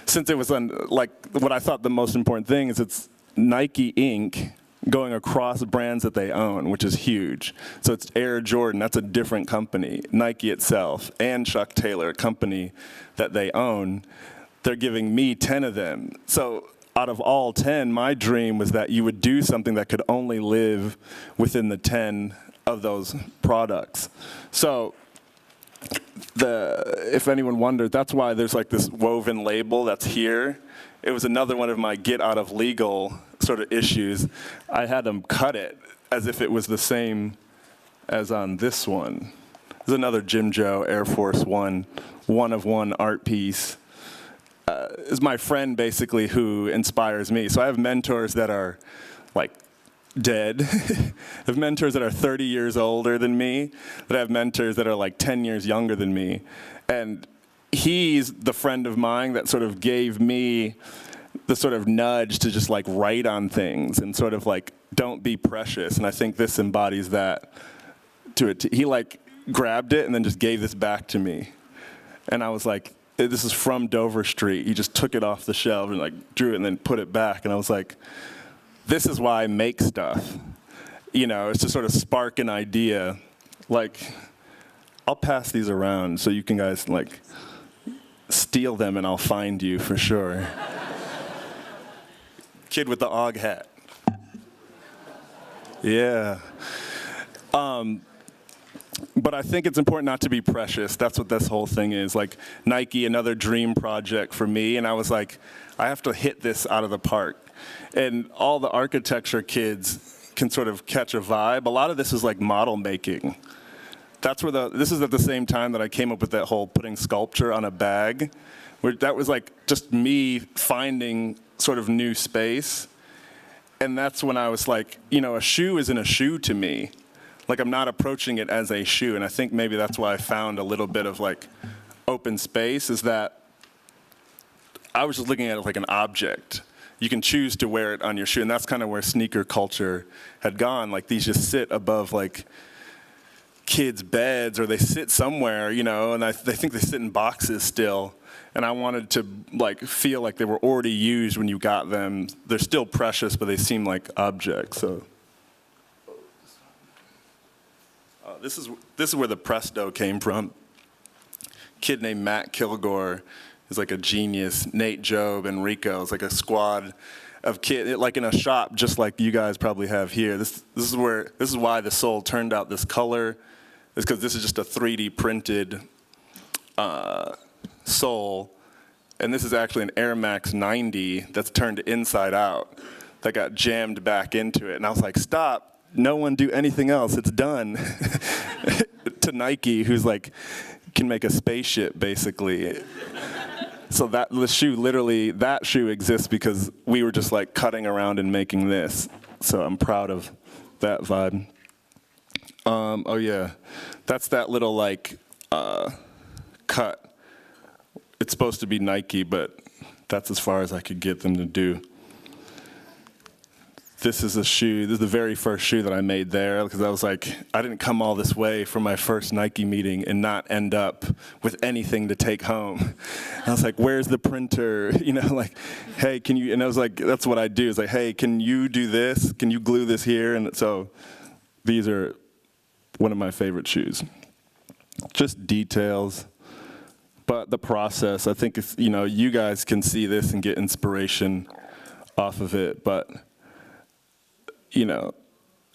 since it was like what I thought the most important thing is it's Nike Inc. going across brands that they own, which is huge. So it's Air Jordan, that's a different company. Nike itself and Chuck Taylor, a company that they own, they're giving me 10 of them. So out of all 10, my dream was that you would do something that could only live within the 10 of those products. So if anyone wondered, that's why there's like this woven label that's here. It was another one of my get out of legal sort of issues. I had them cut it as if it was the same as on this one. There's another Jim Joe Air Force One of one art piece. Is my friend basically who inspires me. So I have mentors that are like dead. I have mentors that are 30 years older than me. But I have mentors that are like 10 years younger than me. And he's the friend of mine that sort of gave me the sort of nudge to just like write on things and sort of like don't be precious. And I think this embodies that to it. He like grabbed it and then just gave this back to me. And I was like, this is from Dover Street. He just took it off the shelf and like drew it and then put it back. And I was like, this is why I make stuff. You know, it's to sort of spark an idea. Like, I'll pass these around so you can guys like steal them and I'll find you for sure. Kid with the Og hat. Yeah. But I think it's important not to be precious. That's what this whole thing is. Like Nike, another dream project for me. And I was like, I have to hit this out of the park. And all the architecture kids can sort of catch a vibe. A lot of this is like model making. That's where this is at the same time that I came up with that whole putting sculpture on a bag. Where that was like just me finding sort of new space. And that's when I was like, you know, a shoe isn't a shoe to me. Like I'm not approaching it as a shoe. And I think maybe that's why I found a little bit of like open space is that I was just looking at it like an object. You can choose to wear it on your shoe. And that's kind of where sneaker culture had gone. Like these just sit above like kids' beds or they sit somewhere, you know, and they think they sit in boxes still. And I wanted to like feel like they were already used when you got them. They're still precious, but they seem like objects. So this is where the Presto came from. Kid named Matt Kilgore is like a genius. Nate Job and Rico is like a squad of kids, like in a shop, just like you guys probably have here. This is why the sole turned out this color. Is because this is just a 3D printed sole, and this is actually an Air Max 90 that's turned inside out that got jammed back into it. And I was like, stop. No one do anything else. It's done. To Nike, who's like, can make a spaceship, basically. So that shoe exists because we were just like cutting around and making this. So I'm proud of that vibe. Oh yeah, that's that little like cut. It's supposed to be Nike, but that's as far as I could get them to do. this is a shoe. This is the very first shoe that I made there, because I was like, I didn't come all this way from my first Nike meeting and not end up with anything to take home. And I was like, where's the printer? You know, like, hey, can you, and I was like, that's what I do. It's like, hey, can you do this? Can you glue this here? And so these are one of my favorite shoes. Just details. But the process, I think, if, you know, you guys can see this and get inspiration off of it. But, you know,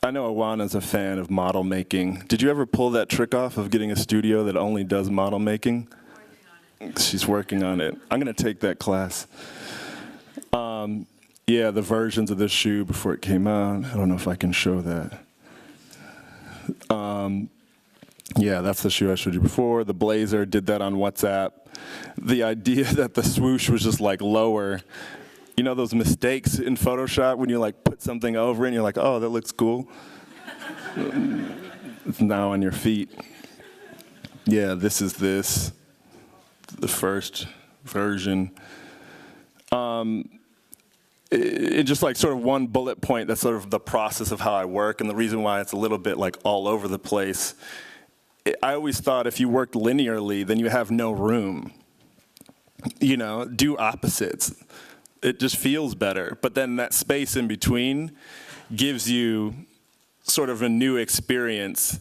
I know Awana's a fan of model making. Did you ever pull that trick off of getting a studio that only does model making? She's working on it. I'm going to take that class. Yeah, the versions of this shoe before it came out. I don't know if I can show that. Yeah, that's the shoe I showed you before. The blazer, did that on WhatsApp. The idea that the swoosh was just like lower. You know those mistakes in Photoshop when you like put something over and you're like, oh, that looks cool? It's now on your feet. Yeah, this is this, the first version. It just like sort of one bullet point, that's sort of the process of how I work, and the reason why it's a little bit like all over the place. I always thought if you worked linearly, then you have no room. You know, do opposites. It just feels better. But then that space in between gives you sort of a new experience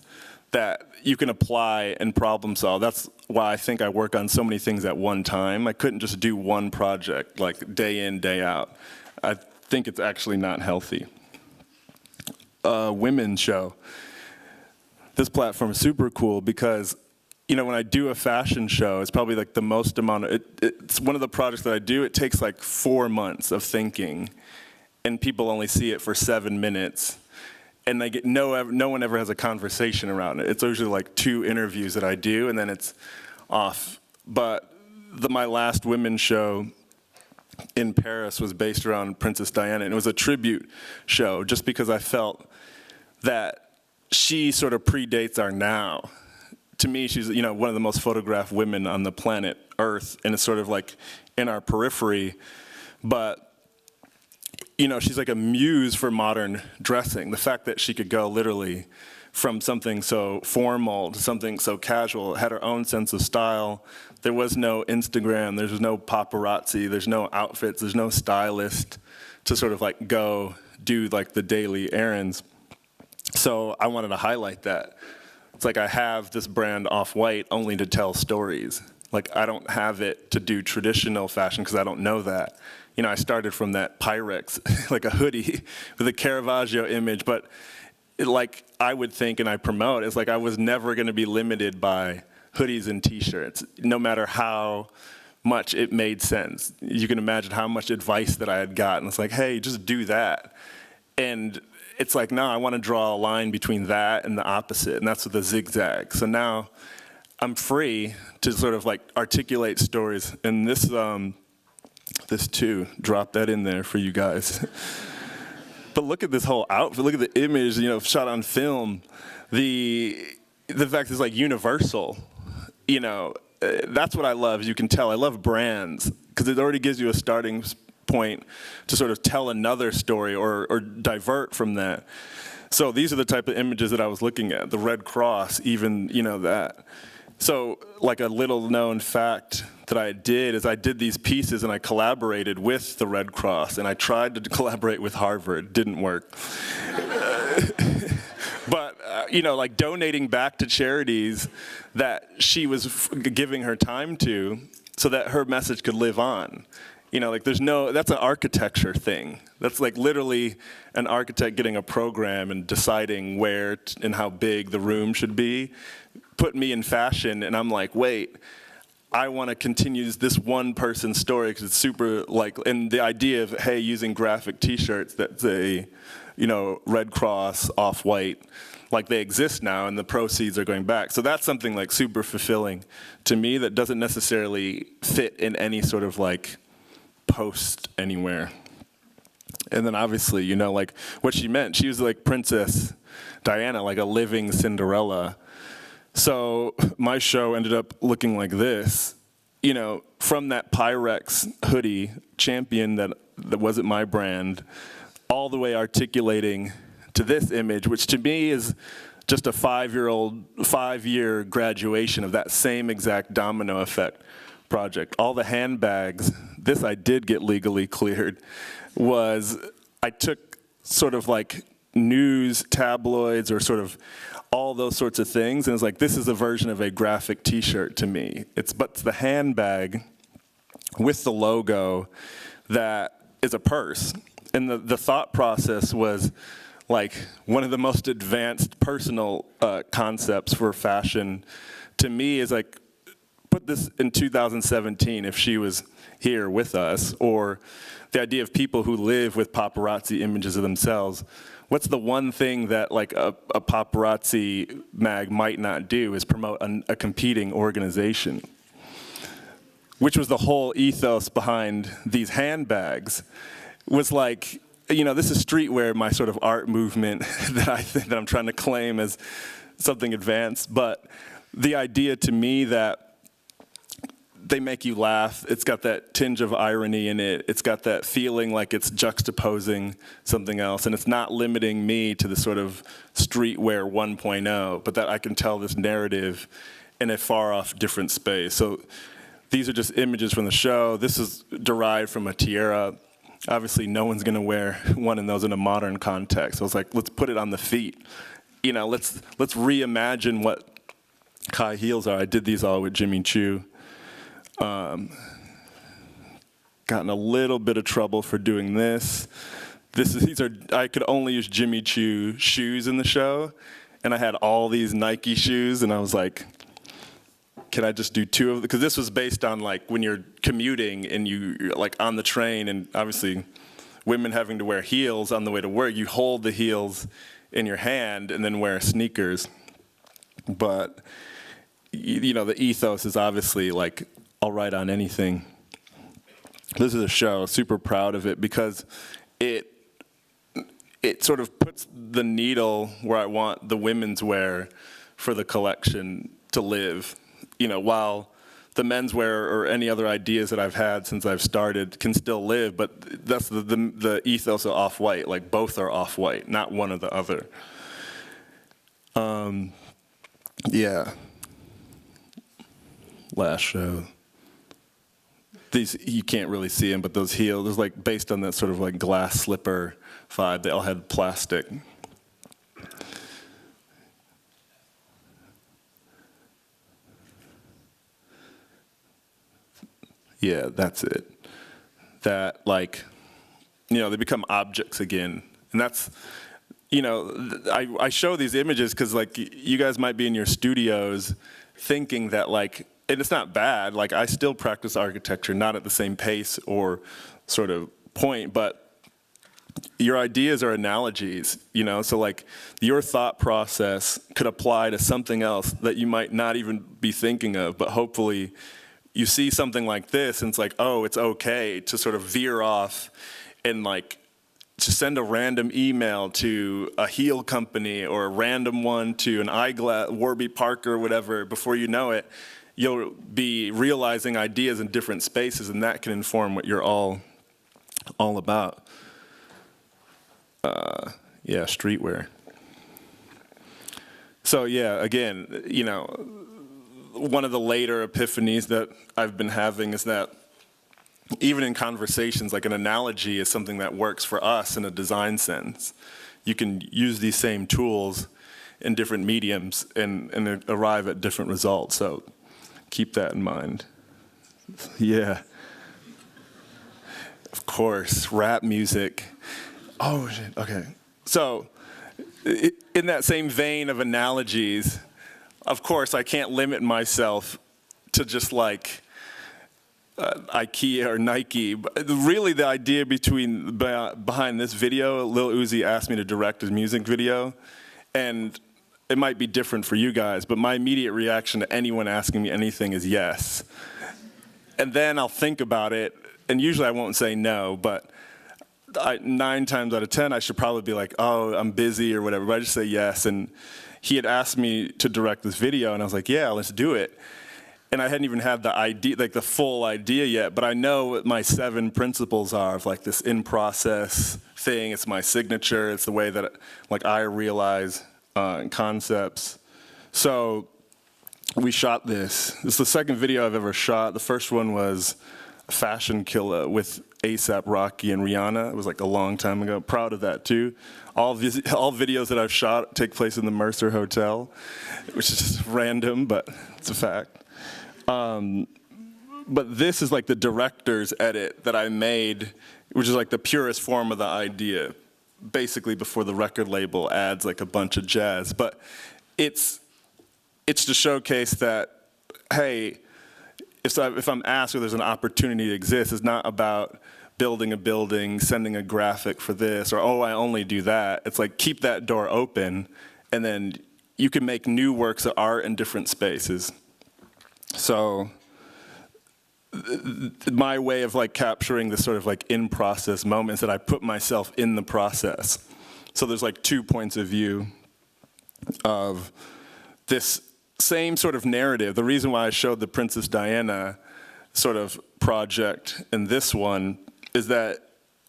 that you can apply and problem solve. That's why I think I work on so many things at one time. I couldn't just do one project like day in, day out. I think it's actually not healthy. Women's show. This platform is super cool because, you know, when I do a fashion show, it's probably like the most amount of, it's one of the projects that I do, it takes like 4 months of thinking, and people only see it for 7 minutes, and they get no one ever has a conversation around it. It's usually like 2 interviews that I do, and then it's off. But my last women's show in Paris was based around Princess Diana, and it was a tribute show just because I felt that she sort of predates our now. To me, she's, you know, one of the most photographed women on the planet Earth, and it's sort of like in our periphery. But, you know, she's like a muse for modern dressing. The fact that she could go literally from something so formal to something so casual, had her own sense of style. There was no Instagram, there's no paparazzi, there's no outfits, there's no stylist to sort of like go do like the daily errands. So I wanted to highlight that. It's like I have this brand Off-White only to tell stories. Like I don't have it to do traditional fashion because I don't know that. You know, I started from that PYREX, like a hoodie with a Caravaggio image, but like I would think and I promote, it's like I was never going to be limited by hoodies and t-shirts, no matter how much it made sense. You can imagine how much advice that I had gotten. It's like, hey, just do that. And it's like, no, I want to draw a line between that and the opposite, and that's with the zigzag. So now I'm free to sort of like articulate stories, and this too, drop that in there for you guys. But look at this whole outfit, look at the image, you know, shot on film. The fact is like universal, you know, that's what I love, as you can tell. I love brands, because it already gives you a starting point to sort of tell another story or divert from that. So these are the type of images that I was looking at, the Red Cross, even, you know, that. So like a little known fact that I did is I did these pieces and I collaborated with the Red Cross, and I tried to collaborate with Harvard, didn't work. But, you know, like donating back to charities that she was giving her time to so that her message could live on. You know, like there's no, that's an architecture thing. That's like literally an architect getting a program and deciding where and how big the room should be. Put me in fashion, and I'm like, wait, I want to continue this one person's story because it's super like, and the idea of, hey, using graphic t-shirts that say, you know, Red Cross, Off-White, like they exist now and the proceeds are going back. So that's something like super fulfilling to me that doesn't necessarily fit in any sort of like post anywhere. And then obviously, you know, like what she meant, she was like Princess Diana, like a living Cinderella. So my show ended up looking like this, you know, from that PYREX hoodie, Champion, that wasn't my brand, all the way articulating to this image, which to me is just a 5-year graduation of that same exact domino effect project. All the handbags, this I did get legally cleared, was I took sort of like news tabloids or sort of all those sorts of things, and it's like, this is a version of a graphic t-shirt to me. But it's the handbag with the logo that is a purse. And the thought process was like one of the most advanced personal concepts for fashion to me is like, put this in 2017 if she was here with us, or the idea of people who live with paparazzi images of themselves. What's the one thing that like a paparazzi mag might not do is promote a competing organization, which was the whole ethos behind these handbags. Was like, you know, this is streetwear, my sort of art movement that I'm trying to claim as something advanced, but the idea to me that they make you laugh, it's got that tinge of irony in it, it's got that feeling like it's juxtaposing something else, and it's not limiting me to the sort of streetwear 1.0, but that I can tell this narrative in a far off different space. So these are just images from the show. This is derived from a tiara. Obviously, no one's gonna wear one of those in a modern context. So I was like, let's put it on the feet. You know, let's reimagine what high heels are. I did these all with Jimmy Choo. Gotten a little bit of trouble for doing this. I could only use Jimmy Choo shoes in the show, and I had all these Nike shoes, and I was like, can I just do 2 of them? Because this was based on like when you're commuting and you're like on the train, and obviously women having to wear heels on the way to work, you hold the heels in your hand and then wear sneakers. But you know, the ethos is obviously like, I'll write on anything. This is a show, super proud of it because it sort of puts the needle where I want the women's wear for the collection to live. You know, while the menswear or any other ideas that I've had since I've started can still live, but that's the ethos of Off-White, like both are Off-White, not one or the other. Yeah. Last show. These, you can't really see them, but those heels, it's like based on that sort of like glass slipper vibe. They all had plastic. Yeah, that's it. That like, you know, they become objects again. And that's, you know, I show these images because like you guys might be in your studios thinking that like, and it's not bad, like I still practice architecture, not at the same pace or sort of point, but your ideas are analogies, you know? So like your thought process could apply to something else that you might not even be thinking of, but hopefully you see something like this and it's like, oh, it's okay to sort of veer off and like to send a random email to a heel company or a random one to an eyeglass, Warby Parker or whatever. Before you know it, you'll be realizing ideas in different spaces, and that can inform what you're all about. Yeah, streetwear. So yeah, again, you know, one of the later epiphanies that I've been having is that even in conversations, like an analogy is something that works for us in a design sense. You can use these same tools in different mediums and arrive at different results. So keep that in mind. Yeah. Of course, rap music. Oh, shit, okay. So in that same vein of analogies, of course, I can't limit myself to just like IKEA or Nike. But really, the idea behind this video, Lil Uzi asked me to direct his music video, and it might be different for you guys, but my immediate reaction to anyone asking me anything is yes. And then I'll think about it, and usually I won't say no, but 9 times out of 10, I should probably be like, oh, I'm busy or whatever, but I just say yes. And he had asked me to direct this video, and I was like, yeah, let's do it. and I hadn't even had the idea, like the full idea yet, but I know what my 7 principles are of like this in-process thing. It's my signature. It's the way that like I realize concepts. So we shot this. This is the second video I've ever shot. The first one was Fashion Killer with A$AP Rocky and Rihanna. It was like a long time ago. Proud of that too. All videos that I've shot take place in the Mercer Hotel, which is just random, but it's a fact. But this is like the director's edit that I made, which is like the purest form of the idea, basically before the record label adds like a bunch of jazz. But it's to showcase that, hey, if I'm asked or there's an opportunity to exist, it's not about building a building, sending a graphic for this, or, oh, I only do that. It's like, keep that door open, and then you can make new works of art in different spaces. So my way of like capturing this sort of like in-process moments that I put myself in the process. So there's like 2 points of view of this same sort of narrative. The reason why I showed the Princess Diana sort of project in this one is that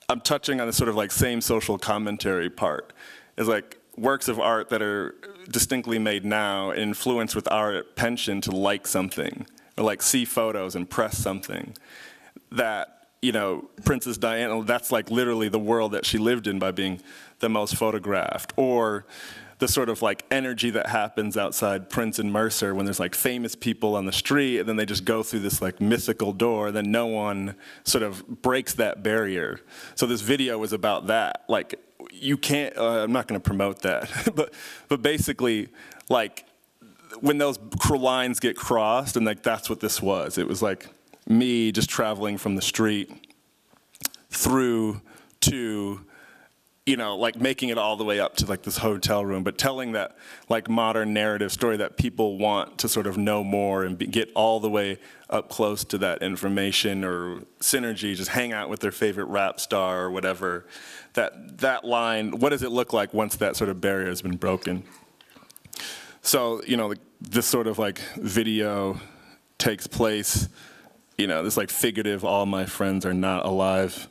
I'm touching on the sort of like same social commentary part. It's like works of art that are distinctly made now influenced with our penchant to like something, or like see photos and press something. That, you know, Princess Diana, that's like literally the world that she lived in by being the most photographed. Or the sort of like energy that happens outside Prince and Mercer when there's like famous people on the street, and then they just go through this like mythical door, and then no one sort of breaks that barrier. So this video was about that. Like, you can't, I'm not gonna promote that, but basically, like, when those lines get crossed, and like that's what this was. It was like me just traveling from the street through to, you know, like making it all the way up to like this hotel room, but telling that like modern narrative story that people want to sort of know more and get all the way up close to that information or synergy, just hang out with their favorite rap star or whatever. That line, what does it look like once that sort of barrier has been broken? So, you know, this sort of like video takes place, you know, this like figurative, all my friends are not alive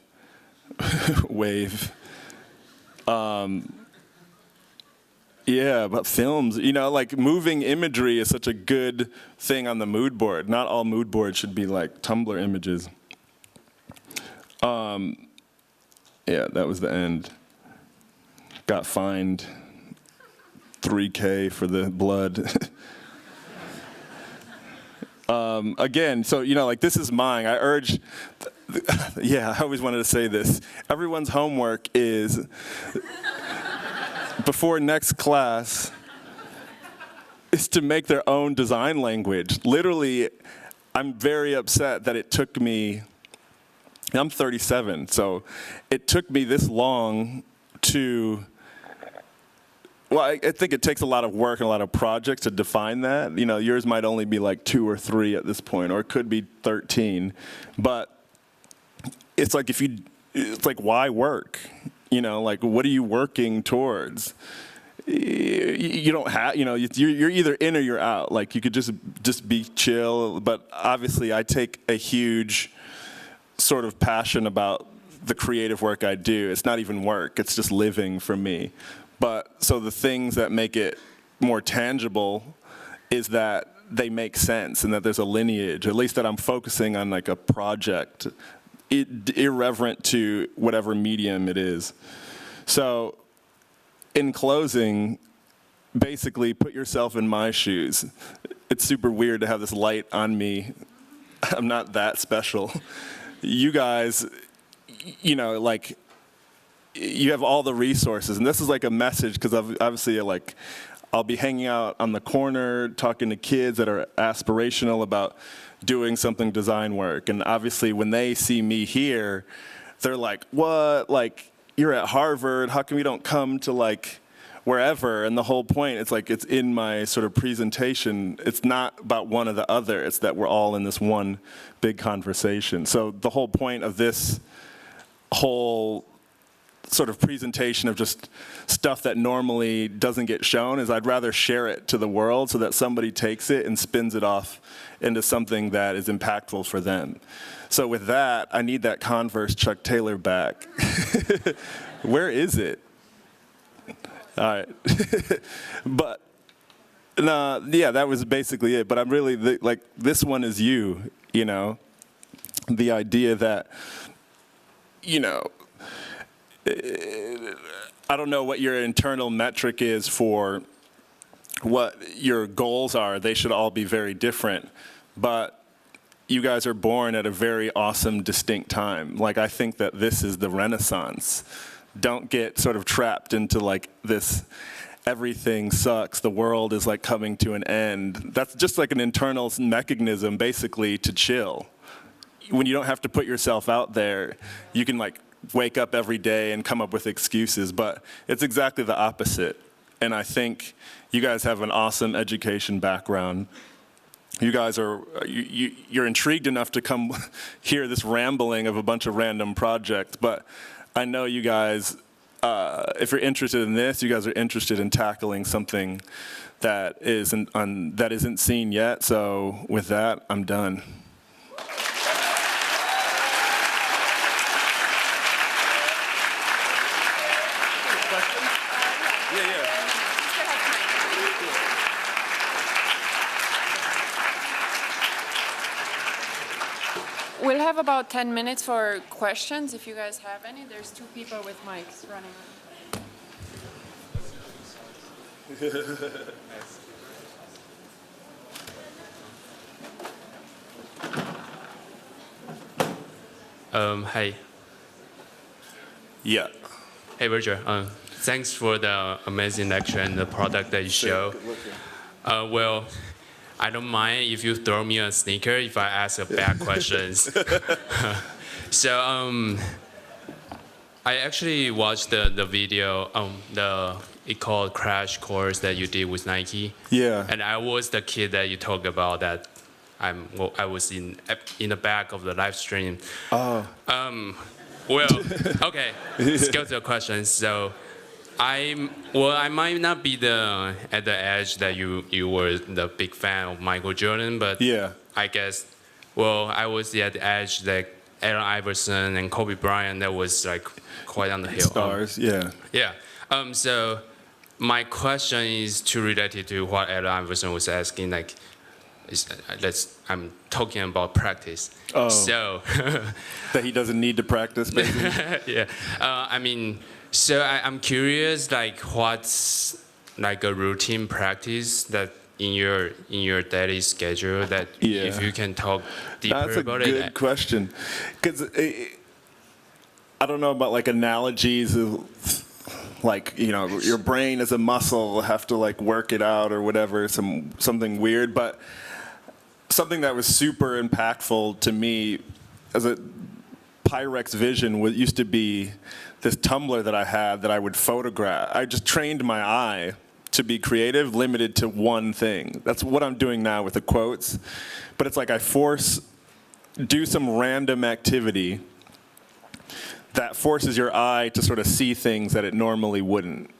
wave. Yeah, but films, you know, like moving imagery is such a good thing on the mood board. Not all mood boards should be like Tumblr images. Yeah, that was the end. Got fined $3K for the blood. Again, so, you know, like this is mine. I urge, yeah, I always wanted to say this. Everyone's homework is, before next class, is to make their own design language. Literally, I'm very upset that it took me, I'm 37, so it took me this long to, well, I think it takes a lot of work and a lot of projects to define that. You know, yours might only be like 2 or 3 at this point, or it could be 13. But it's like it's like, why work? You know, like, what are you working towards? You don't have, you know, you're either in or you're out. Like, you could just be chill. But obviously, I take a huge sort of passion about the creative work I do. It's not even work, it's just living for me. But so the things that make it more tangible is that they make sense and that there's a lineage, at least that I'm focusing on like a project, irreverent to whatever medium it is. So in closing, basically put yourself in my shoes. It's super weird to have this light on me. I'm not that special. You guys, you know, like, you have all the resources, and this is like a message, because obviously, like, I'll be hanging out on the corner talking to kids that are aspirational about doing something design work, and obviously when they see me here, they're like, what, like, you're at Harvard, how come you don't come to like wherever? And the whole point, it's like, it's in my sort of presentation, it's not about one or the other, it's that we're all in this one big conversation. So the whole point of this whole sort of presentation of just stuff that normally doesn't get shown is I'd rather share it to the world so that somebody takes it and spins it off into something that is impactful for them. So with that, I need that Converse Chuck Taylor back. Where is it? All right. But, no, yeah, that was basically it. But I'm really, like, this one is you, you know? The idea that, you know, I don't know what your internal metric is for what your goals are. They should all be very different. But you guys are born at a very awesome, distinct time. Like, I think that this is the Renaissance. Don't get sort of trapped into, like, this everything sucks, the world is, like, coming to an end. That's just like an internal mechanism, basically, to chill. When you don't have to put yourself out there, you can, like, wake up every day and come up with excuses, but it's exactly the opposite. And I think you guys have an awesome education background. You guys are, you're intrigued enough to come hear this rambling of a bunch of random projects, but I know you guys, if you're interested in this, you guys are interested in tackling something that isn't seen yet. So with that, I'm done. We'll have about 10 minutes for questions, if you guys have any. There's 2 people with mics running. Hi. Yeah. Hey, Virgil. Thanks for the amazing lecture and the product that you show. Well, I don't mind if you throw me a sneaker if I ask a bad questions. So I actually watched the video, it called Crash Course that you did with Nike. Yeah. And I was the kid that you talked about that I was in the back of the live stream. Oh. Well, okay, let's go to the question. So I might not be at the edge that you were the big fan of Michael Jordan, but yeah, I guess, I was at the edge like Allen Iverson and Kobe Bryant. That was like quite on the hill. Stars, yeah. Yeah. So my question is related to what Allen Iverson was asking. Like, I'm talking about practice. Oh. So that he doesn't need to practice, basically. Yeah. I mean. So I'm curious, like, what's like a routine practice that in your daily schedule that if you can talk deeper about it. That's a good question, because I don't know about like analogies of like, you know, your brain as a muscle, have to like work it out or whatever, something weird, but something that was super impactful to me as a PYREX vision used to be this tumbler that I had that I would photograph. I just trained my eye to be creative, limited to one thing. That's what I'm doing now with the quotes. But it's like I do some random activity that forces your eye to sort of see things that it normally wouldn't.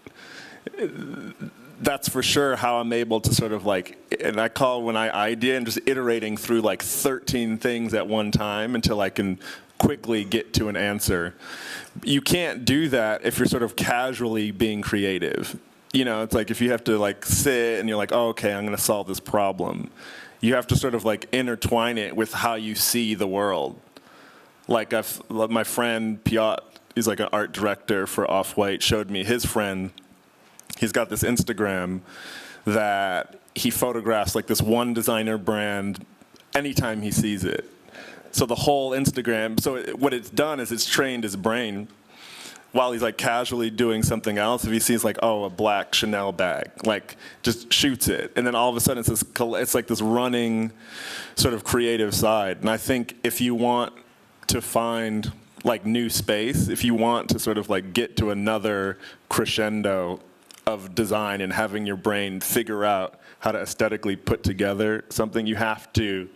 That's for sure how I'm able to sort of like, and I call when I idea and just iterating through like 13 things at one time until I can quickly get to an answer. You can't do that if you're sort of casually being creative. You know, it's like if you have to like sit and you're like, oh, okay, I'm going to solve this problem. You have to sort of like intertwine it with how you see the world. Like my friend Piotr, he's like an art director for Off-White, showed me his friend. He's got this Instagram that he photographs like this one designer brand anytime he sees it. So the whole Instagram, so what it's done is it's trained his brain while he's like casually doing something else. If he sees like, oh, a black Chanel bag, like just shoots it. And then all of a sudden it's like this running sort of creative side. And I think if you want to find like new space, if you want to sort of like get to another crescendo of design and having your brain figure out how to aesthetically put together something, you have to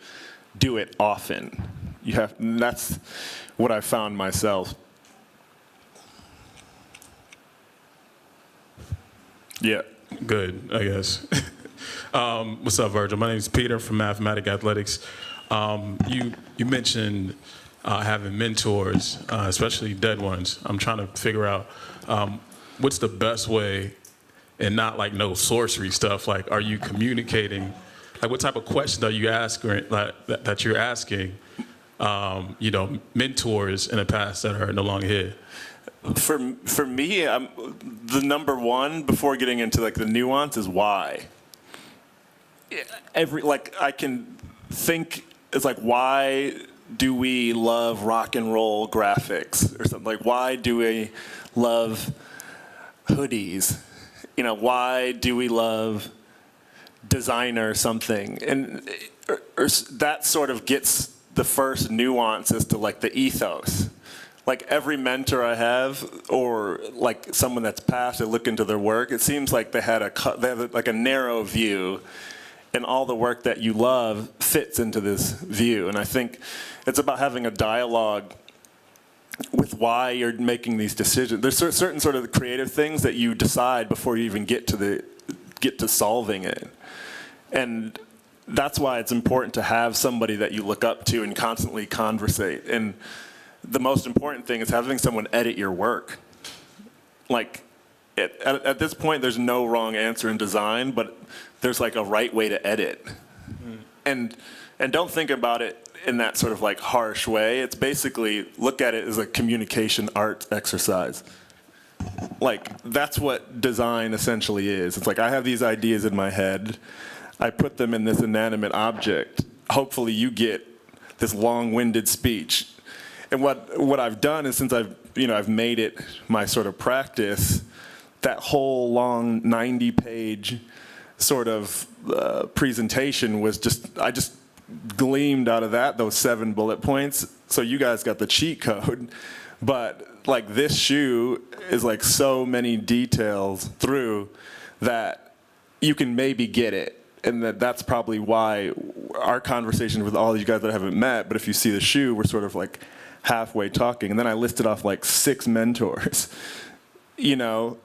do it often. And that's what I found myself. Yeah. Good, I guess. What's up, Virgil? My name is Peter from Mathematic Athletics. You mentioned having mentors, especially dead ones. I'm trying to figure out what's the best way, and not like no sorcery stuff. Like, are you communicating? Like, what type of questions are you asking? Like, that you're asking, mentors in the past that are no longer here. For me, the number one before getting into like the nuance is why. I can think it's like, why do we love rock and roll graphics or something? Like, why do we love hoodies? Why do we love designer something? And or that sort of gets the first nuance as to like the ethos. Like every mentor I have, or like someone that's passed, I look into their work, it seems like they have like a narrow view, and all the work that you love fits into this view. And I think it's about having a dialogue with why you're making these decisions. There's certain sort of creative things that you decide before you even get to solving it. And that's why it's important to have somebody that you look up to and constantly conversate. And the most important thing is having someone edit your work. Like, at this point, there's no wrong answer in design, but there's like a right way to edit. And don't think about it in that sort of like harsh way. It's basically, look at it as a communication art exercise. Like, that's what design essentially is. It's like, I have these ideas in my head. I put them in this inanimate object. Hopefully you get this long-winded speech. And what I've done is, since I've made it my sort of practice, that whole long 90-page sort of presentation was I just gleamed out of those 7 bullet points. So you guys got the cheat code, but like this shoe is like so many details through that you can maybe get it. And that's probably why our conversation with all you guys that I haven't met, but if you see the shoe, we're sort of like halfway talking. And then I listed off like 6 mentors, So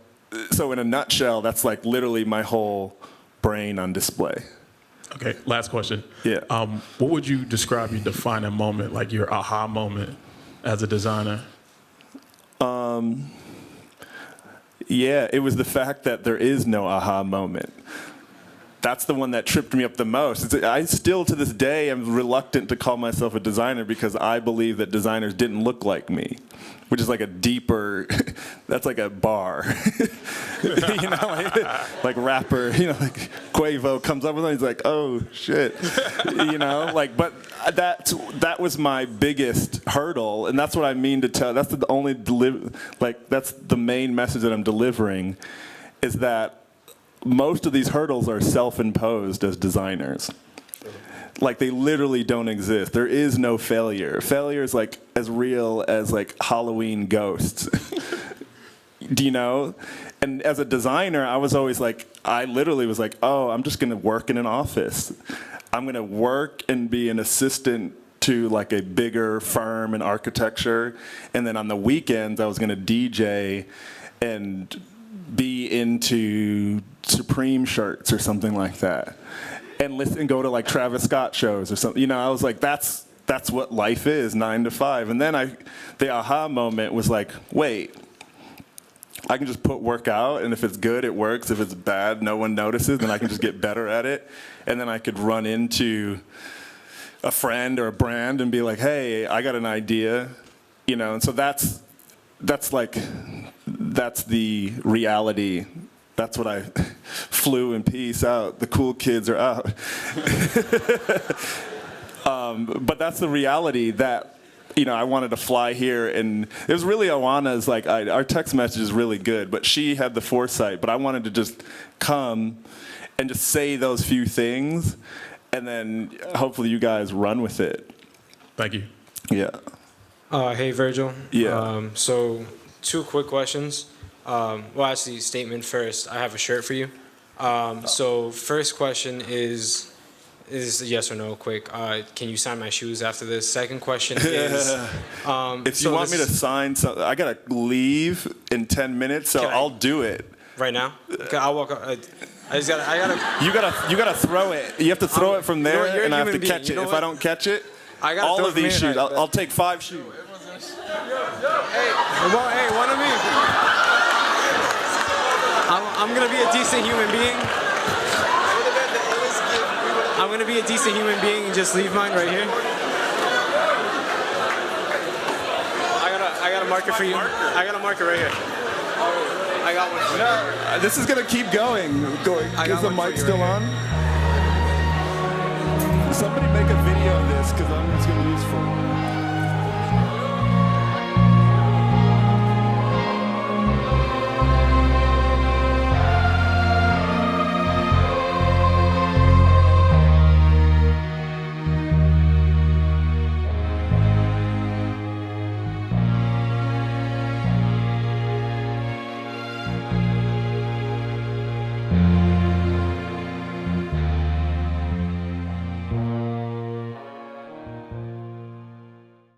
in a nutshell, that's like literally my whole brain on display. Okay, last question. Yeah. What would you describe your defining moment, like your aha moment as a designer? Yeah, it was the fact that there is no aha moment. That's the one that tripped me up the most. I still, to this day, am reluctant to call myself a designer because I believe that designers didn't look like me, which is like a deeper, that's like a bar. like rapper, like Quavo comes up with it, he's like, oh, shit. But that was my biggest hurdle, and that's what I mean to tell. That's the only, that's the main message that I'm delivering, is that most of these hurdles are self-imposed as designers. Like, they literally don't exist. There is no failure. Failure is like as real as like Halloween ghosts. Do you know? And as a designer, I was always like, I literally was like, oh, I'm just gonna work in an office. I'm gonna work and be an assistant to like a bigger firm in architecture. And then on the weekends, I was gonna DJ and be into Supreme shirts or something like that, and go to like Travis Scott shows or something. I was like, that's what life is, 9 to 5. And then the aha moment was like, wait, I can just put work out, and if it's good, it works. If it's bad, no one notices, then I can just get better at it. And then I could run into a friend or a brand and be like, hey, I got an idea, And so that's the reality. That's what I flew in peace out. The cool kids are out. But that's the reality that, I wanted to fly here. And it was really Awana's, like, our text message is really good, but she had the foresight. But I wanted to just come and just say those few things, and then hopefully you guys run with it. Thank you. Yeah. Hey, Virgil. Yeah. So 2 quick questions. Actually, statement first. I have a shirt for you. So first question is yes or no, quick. Can you sign my shoes after this? Second question is... if you want me to sign something, I got to leave in 10 minutes, so I'll do it. Right now? Okay, I'll walk up. I gotta. You gotta throw it. You have to throw it from you know there, what, you're a and I have to human being. catch You it. know If what? I don't catch it, I gotta all throw of these from here, shoes, but- I'll take 5 shoes. Hey, one of me. I'm gonna be a decent human being. I'm gonna be a decent human being and just leave mine right here. I got a marker for you. I got a marker right here. I got one for you. No, this is gonna keep going. I got Is the one for mic you still right on? Somebody make a video of this, because I'm just gonna use for.